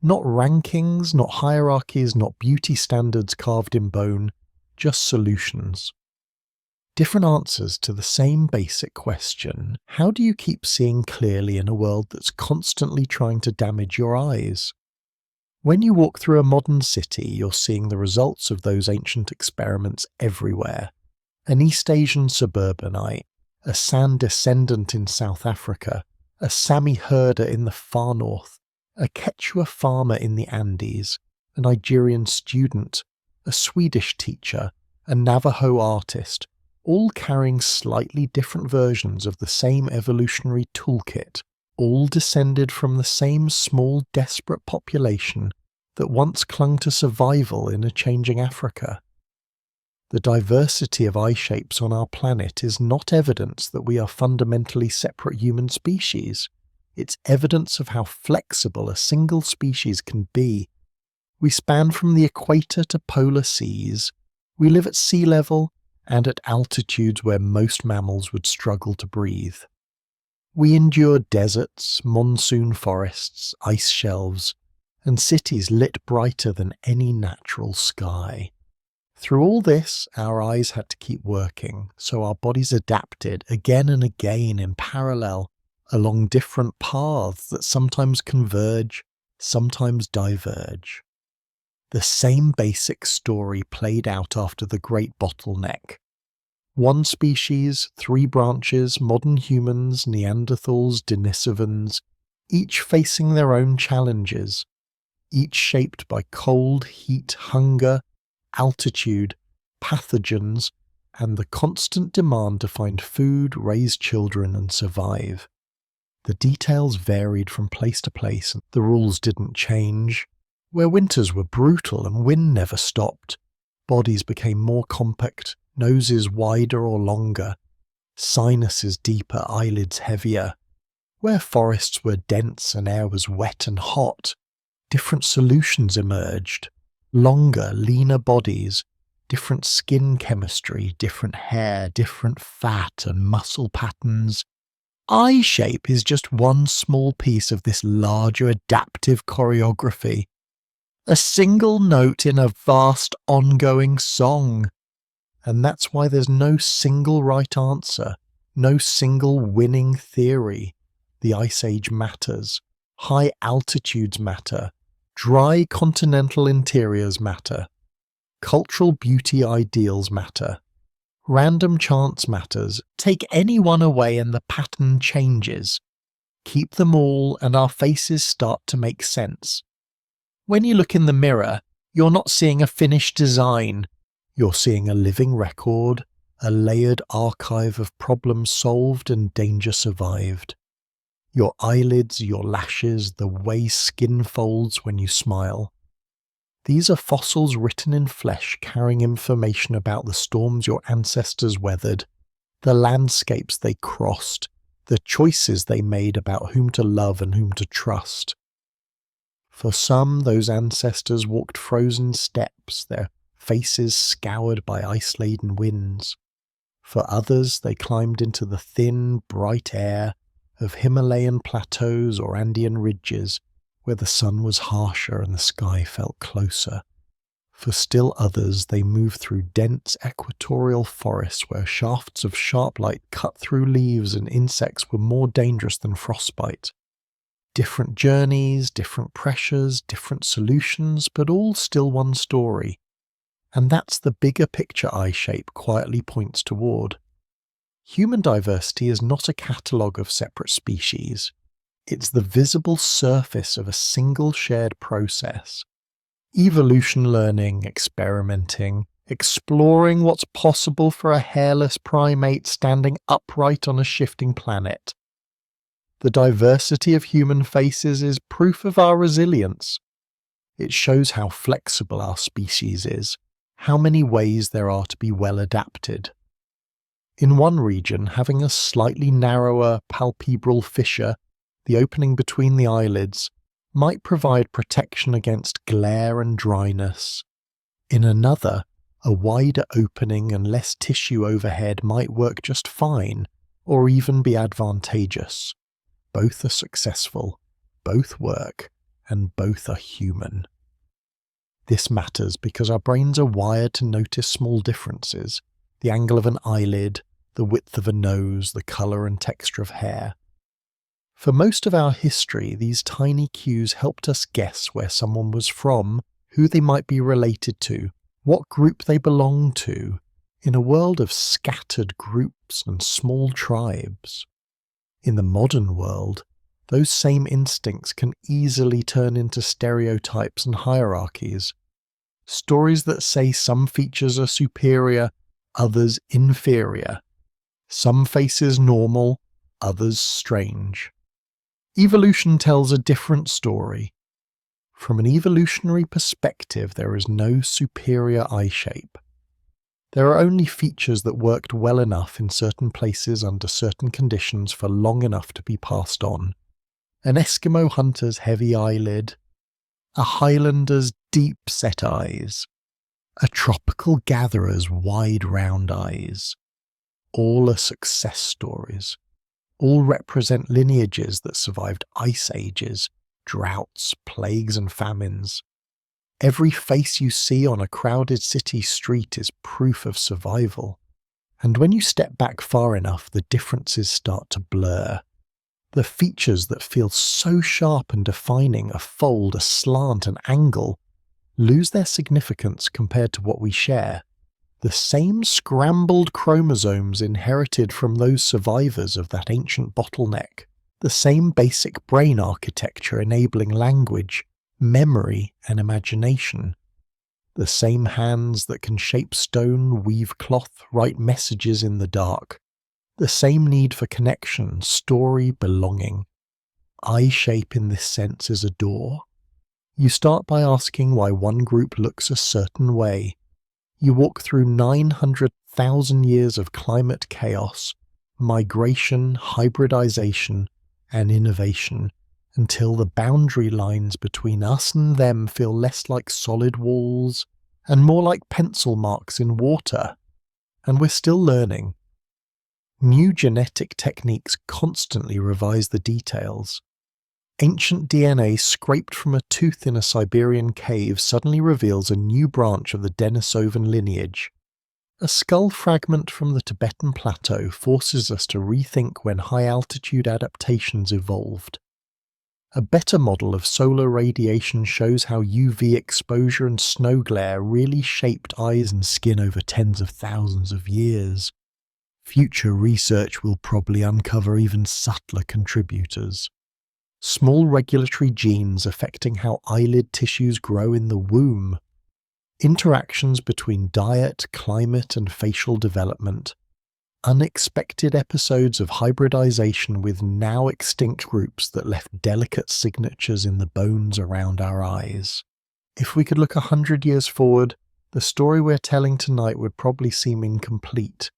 Not rankings, not hierarchies, not beauty standards carved in bone, just solutions. Different answers to the same basic question: how do you keep seeing clearly in a world that's constantly trying to damage your eyes? When you walk through a modern city, you're seeing the results of those ancient experiments everywhere. An East Asian suburbanite, a San descendant in South Africa, a Sami herder in the far north, a Quechua farmer in the Andes, a Nigerian student, a Swedish teacher, a Navajo artist, all carrying slightly different versions of the same evolutionary toolkit, all descended from the same small, desperate population that once clung to survival in a changing Africa. The diversity of eye shapes on our planet is not evidence that we are fundamentally separate human species. It's evidence of how flexible a single species can be. We span from the equator to polar seas. We live at sea level and at altitudes where most mammals would struggle to breathe. We endure deserts, monsoon forests, ice shelves, and cities lit brighter than any natural sky. Through all this, our eyes had to keep working, so our bodies adapted again and again in parallel along different paths that sometimes converge, sometimes diverge. The same basic story played out after the Great Bottleneck. One species, three branches, modern humans, Neanderthals, Denisovans, each facing their own challenges, each shaped by cold, heat, hunger, altitude, pathogens, and the constant demand to find food, raise children, and survive. The details varied from place to place, and the rules didn't change. Where winters were brutal and wind never stopped, bodies became more compact, noses wider or longer, sinuses deeper, eyelids heavier. Where forests were dense and air was wet and hot, different solutions emerged. Longer, leaner bodies, different skin chemistry, different hair, different fat and muscle patterns. Eye shape is just one small piece of this larger adaptive choreography. A single note in a vast ongoing song. And that's why there's no single right answer, no single winning theory. The Ice Age matters. High altitudes matter. Dry continental interiors matter. Cultural beauty ideals matter. Random chance matters. Take any one away and the pattern changes. Keep them all and our faces start to make sense. When you look in the mirror, you're not seeing a finished design. You're seeing a living record, a layered archive of problems solved and danger survived. Your eyelids, your lashes, the way skin folds when you smile. These are fossils written in flesh carrying information about the storms your ancestors weathered, the landscapes they crossed, the choices they made about whom to love and whom to trust. For some, those ancestors walked frozen steppes, their faces scoured by ice-laden winds. For others, they climbed into the thin, bright air of Himalayan plateaus or Andean ridges, where the sun was harsher and the sky felt closer. For still others, they moved through dense equatorial forests where shafts of sharp light cut through leaves and insects were more dangerous than frostbite. Different journeys, different pressures, different solutions, but all still one story. And that's the bigger picture eye shape quietly points toward. Human diversity is not a catalogue of separate species. It's the visible surface of a single shared process. Evolution learning, experimenting, exploring what's possible for a hairless primate standing upright on a shifting planet. The diversity of human faces is proof of our resilience. It shows how flexible our species is, how many ways there are to be well adapted. In one region, having a slightly narrower palpebral fissure, the opening between the eyelids, might provide protection against glare and dryness. In another, a wider opening and less tissue overhead might work just fine, or even be advantageous. Both are successful, both work, and both are human. This matters because our brains are wired to notice small differences, the angle of an eyelid, the width of a nose, the colour and texture of hair. For most of our history, these tiny cues helped us guess where someone was from, who they might be related to, what group they belonged to, in a world of scattered groups and small tribes. In the modern world, those same instincts can easily turn into stereotypes and hierarchies. Stories that say some features are superior, others inferior. Some faces normal, others strange. Evolution tells a different story. From an evolutionary perspective, there is no superior eye shape. There are only features that worked well enough in certain places under certain conditions for long enough to be passed on. an Eskimo hunter's heavy eyelid, a Highlander's deep-set eyes, a tropical gatherer's wide round eyes. All are success stories. All represent lineages that survived ice ages, droughts, plagues and famines. Every face you see on a crowded city street is proof of survival. And when you step back far enough, the differences start to blur. The features that feel so sharp and defining, a fold, a slant, an angle, lose their significance compared to what we share. The same scrambled chromosomes inherited from those survivors of that ancient bottleneck. The same basic brain architecture enabling language, memory, and imagination. The same hands that can shape stone, weave cloth, write messages in the dark. The same need for connection, story, belonging. Eye shape in this sense is a door. You start by asking why one group looks a certain way. You walk through 900,000 years of climate chaos, migration, hybridization, and innovation, until the boundary lines between us and them feel less like solid walls and more like pencil marks in water. And we're still learning. New genetic techniques constantly revise the details. Ancient DNA scraped from a tooth in a Siberian cave suddenly reveals a new branch of the Denisovan lineage. A skull fragment from the Tibetan Plateau forces us to rethink when high-altitude adaptations evolved. A better model of solar radiation shows how UV exposure and snow glare really shaped eyes and skin over tens of thousands of years. Future research will probably uncover even subtler contributors. Small regulatory genes affecting how eyelid tissues grow in the womb. Interactions between diet, climate, and facial development. Unexpected episodes of hybridization with now extinct groups that left delicate signatures in the bones around our eyes. If we could look 100 years forward, the story we're telling tonight would probably seem incomplete,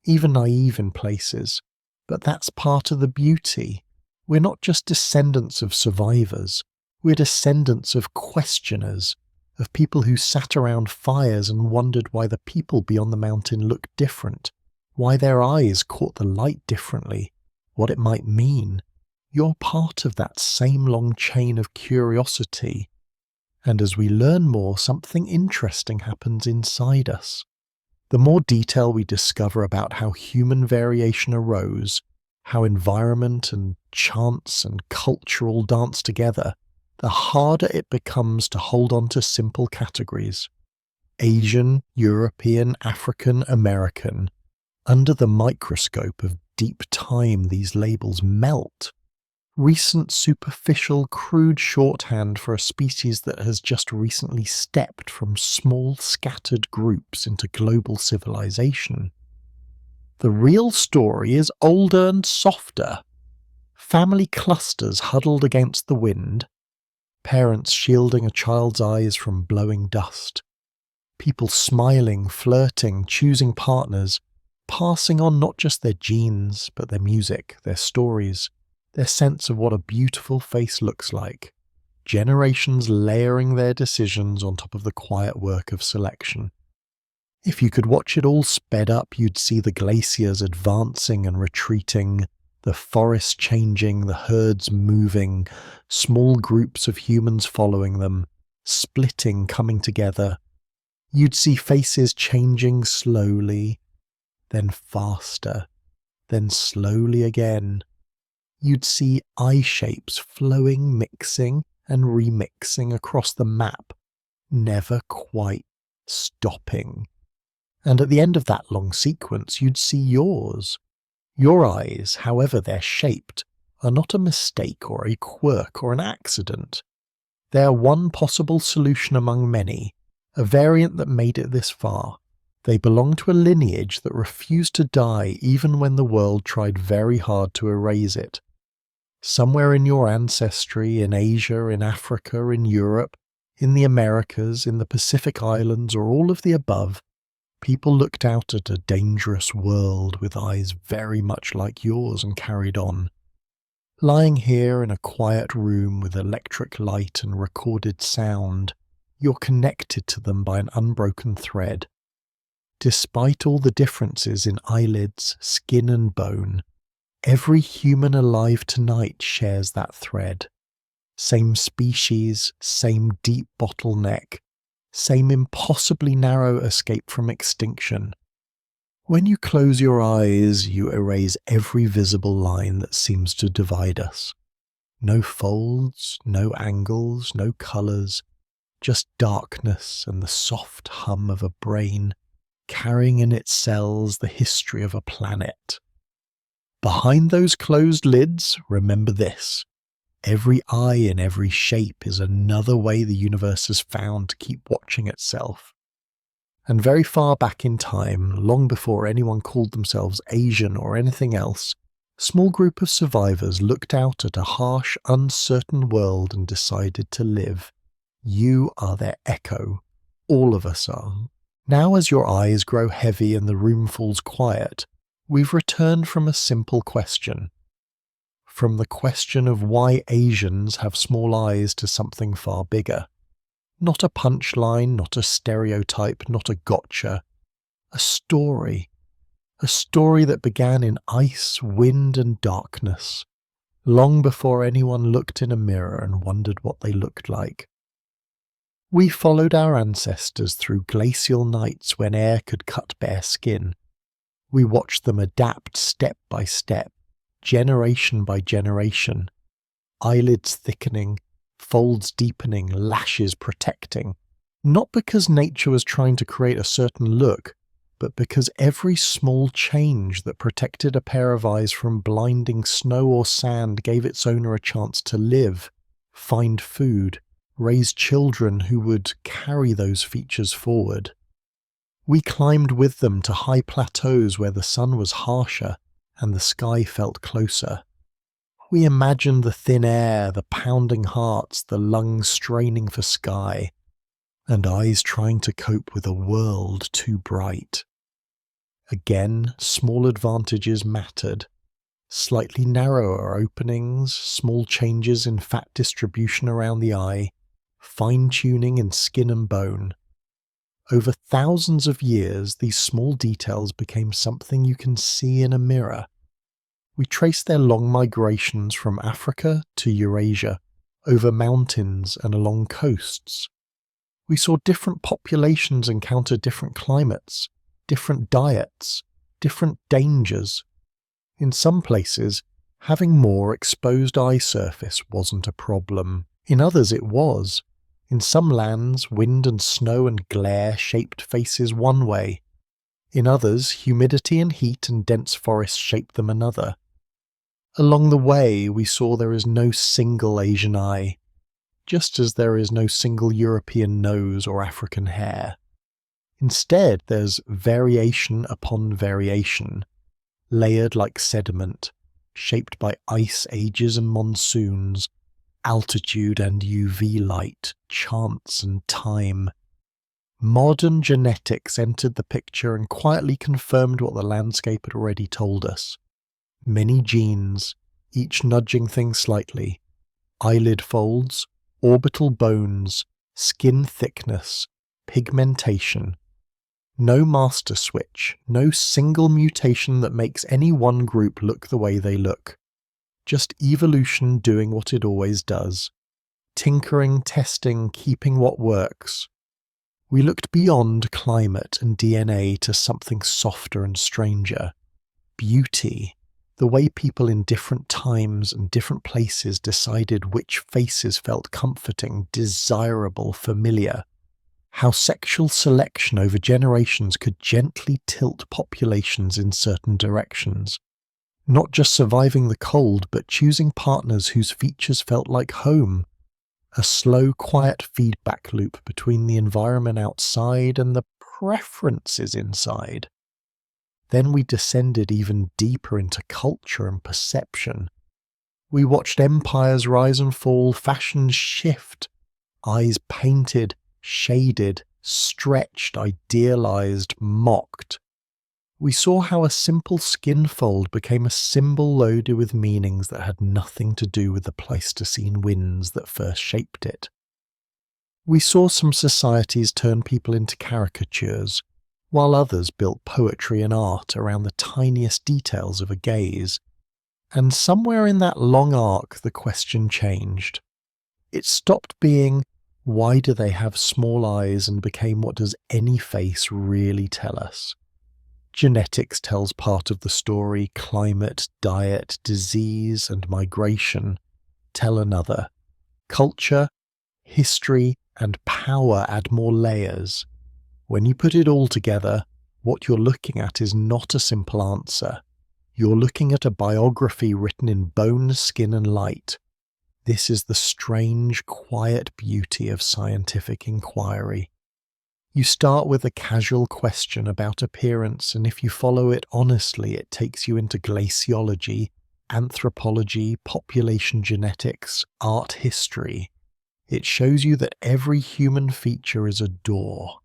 even naive in places. But that's part of the beauty. We're not just descendants of survivors, we're descendants of questioners, of people who sat around fires and wondered why the people beyond the mountain looked different, why their eyes caught the light differently, what it might mean. You're part of that same long chain of curiosity. And as we learn more, something interesting happens inside us. The more detail we discover about how human variation arose, how environment and chance and cultural dance together, the harder it becomes to hold on to simple categories. Asian, European, African, American. Under the microscope of deep time, these labels melt. Recent superficial, crude shorthand for a species that has just recently stepped from small, scattered groups into global civilization. The real story is older and softer. Family clusters huddled against the wind, parents shielding a child's eyes from blowing dust, people smiling, flirting, choosing partners, passing on not just their genes, but their music, their stories, their sense of what a beautiful face looks like, generations layering their decisions on top of the quiet work of selection. If you could watch it all sped up, you'd see the glaciers advancing and retreating, the forests changing, the herds moving, small groups of humans following them, splitting, coming together. You'd see faces changing slowly, then faster, then slowly again. You'd see eye shapes flowing, mixing, and remixing across the map, never quite stopping. And at the end of that long sequence, you'd see yours. Your eyes, however they're shaped, are not a mistake or a quirk or an accident. They are one possible solution among many, a variant that made it this far. They belong to a lineage that refused to die even when the world tried very hard to erase it. Somewhere in your ancestry, in Asia, in Africa, in Europe, in the Americas, in the Pacific Islands, or all of the above, people looked out at a dangerous world with eyes very much like yours and carried on. Lying here in a quiet room with electric light and recorded sound, you're connected to them by an unbroken thread. Despite all the differences in eyelids, skin and bone, every human alive tonight shares that thread. Same species, same deep bottleneck, same impossibly narrow escape from extinction. When you close your eyes, you erase every visible line that seems to divide us. No folds, no angles, no colours, just darkness and the soft hum of a brain carrying in its cells the history of a planet. Behind those closed lids, remember this. Every eye in every shape is another way the universe has found to keep watching itself. And very far back in time, long before anyone called themselves Asian or anything else, a small group of survivors looked out at a harsh, uncertain world and decided to live. You are their echo. All of us are. Now as your eyes grow heavy and the room falls quiet, we've returned from a simple question. From the question of why Asians have small eyes to something far bigger. Not a punchline, not a stereotype, not a gotcha. A story. A story that began in ice, wind and darkness, long before anyone looked in a mirror and wondered what they looked like. We followed our ancestors through glacial nights when air could cut bare skin. We watched them adapt step by step, generation by generation, eyelids thickening, folds deepening, lashes protecting. Not because nature was trying to create a certain look, but because every small change that protected a pair of eyes from blinding snow or sand gave its owner a chance to live, find food, raise children who would carry those features forward. We climbed with them to high plateaus where the sun was harsher and the sky felt closer. We imagined the thin air, the pounding hearts, the lungs straining for sky, and eyes trying to cope with a world too bright. Again, small advantages mattered. Slightly narrower openings, small changes in fat distribution around the eye, fine-tuning in skin and bone. Over thousands of years, these small details became something you can see in a mirror. We traced their long migrations from Africa to Eurasia, over mountains and along coasts. We saw different populations encounter different climates, different diets, different dangers. In some places, having more exposed eye surface wasn't a problem. In others it was. In some lands, wind and snow and glare shaped faces one way. In others, humidity and heat and dense forests shaped them another. Along the way, we saw there is no single Asian eye, just as there is no single European nose or African hair. Instead, there's variation upon variation, layered like sediment, shaped by ice ages and monsoons, altitude and UV light, chance and time. Modern genetics entered the picture and quietly confirmed what the landscape had already told us. Many genes, each nudging things slightly. Eyelid folds, orbital bones, skin thickness, pigmentation. No master switch, no single mutation that makes any one group look the way they look. Just evolution doing what it always does. Tinkering, testing, keeping what works. We looked beyond climate and DNA to something softer and stranger. Beauty. The way people in different times and different places decided which faces felt comforting, desirable, familiar. How sexual selection over generations could gently tilt populations in certain directions. Not just surviving the cold, but choosing partners whose features felt like home. A slow, quiet feedback loop between the environment outside and the preferences inside. Then we descended even deeper into culture and perception. We watched empires rise and fall, fashions shift, eyes painted, shaded, stretched, idealized, mocked. We saw how a simple skin fold became a symbol loaded with meanings that had nothing to do with the Pleistocene winds that first shaped it. We saw some societies turn people into caricatures, while others built poetry and art around the tiniest details of a gaze. And somewhere in that long arc, the question changed. It stopped being, why do they have small eyes, and became, what does any face really tell us? Genetics tells part of the story, climate, diet, disease, and migration tell another. Culture, history, and power add more layers. When you put it all together, what you're looking at is not a simple answer. You're looking at a biography written in bone, skin, and light. This is the strange, quiet beauty of scientific inquiry. You start with a casual question about appearance, and if you follow it honestly, it takes you into glaciology, anthropology, population genetics, art history. It shows you that every human feature is a door.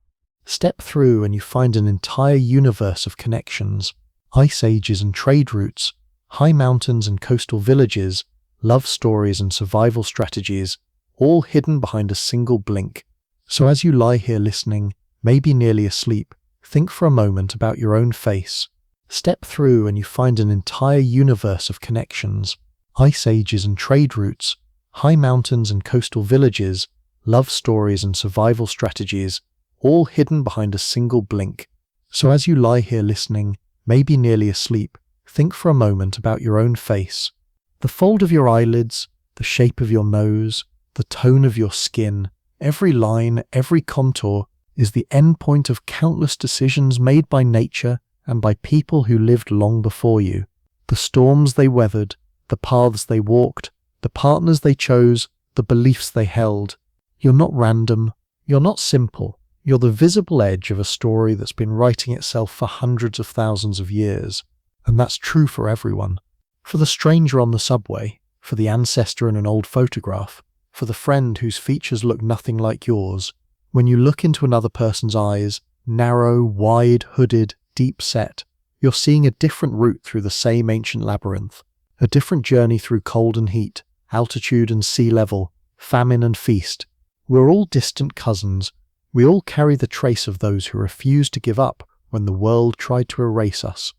Step through and you find an entire universe of connections, ice ages and trade routes, high mountains and coastal villages, love stories and survival strategies, all hidden behind a single blink. So as you lie here listening, maybe nearly asleep, think for a moment about your own face. Step through and you find an entire universe of connections, ice ages and trade routes, high mountains and coastal villages, love stories and survival strategies, all hidden behind a single blink. So as you lie here listening, maybe nearly asleep, think for a moment about your own face. The fold of your eyelids, the shape of your nose, the tone of your skin, every line, every contour is the endpoint of countless decisions made by nature and by people who lived long before you. The storms they weathered, the paths they walked, the partners they chose, the beliefs they held. You're not random, you're not simple, you're the visible edge of a story that's been writing itself for hundreds of thousands of years. And that's true for everyone. For the stranger on the subway, for the ancestor in an old photograph, for the friend whose features look nothing like yours. When you look into another person's eyes, narrow, wide, hooded, deep set, you're seeing a different route through the same ancient labyrinth, a different journey through cold and heat, altitude and sea level, famine and feast. We're all distant cousins. We all carry the trace of those who refused to give up when the world tried to erase us.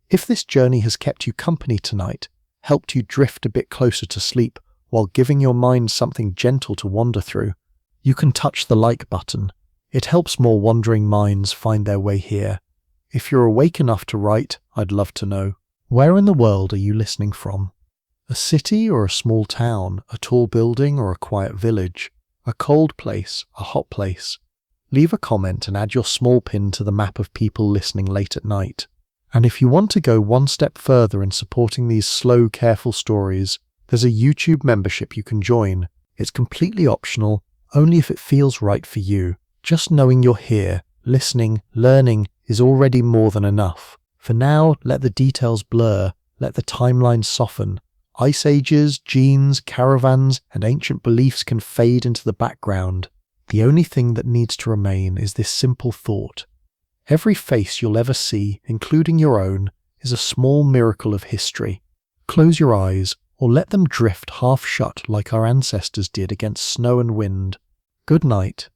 If this journey has kept you company tonight, helped you drift a bit closer to sleep while giving your mind something gentle to wander through, you can touch the like button. It helps more wandering minds find their way here. If you're awake enough to write, I'd love to know. Where in the world are you listening from? A city or a small town, a tall building or a quiet village, a cold place, a hot place? Leave a comment and add your small pin to the map of people listening late at night. And if you want to go one step further in supporting these slow, careful stories, there's a YouTube membership you can join. It's completely optional, only if it feels right for you. Just knowing you're here, listening, learning, is already more than enough. For now, let the details blur, let the timelines soften. Ice ages, genes, caravans, and ancient beliefs can fade into the background. The only thing that needs to remain is this simple thought. Every face you'll ever see, including your own, is a small miracle of history. Close your eyes, or let them drift half shut like our ancestors did against snow and wind. Good night,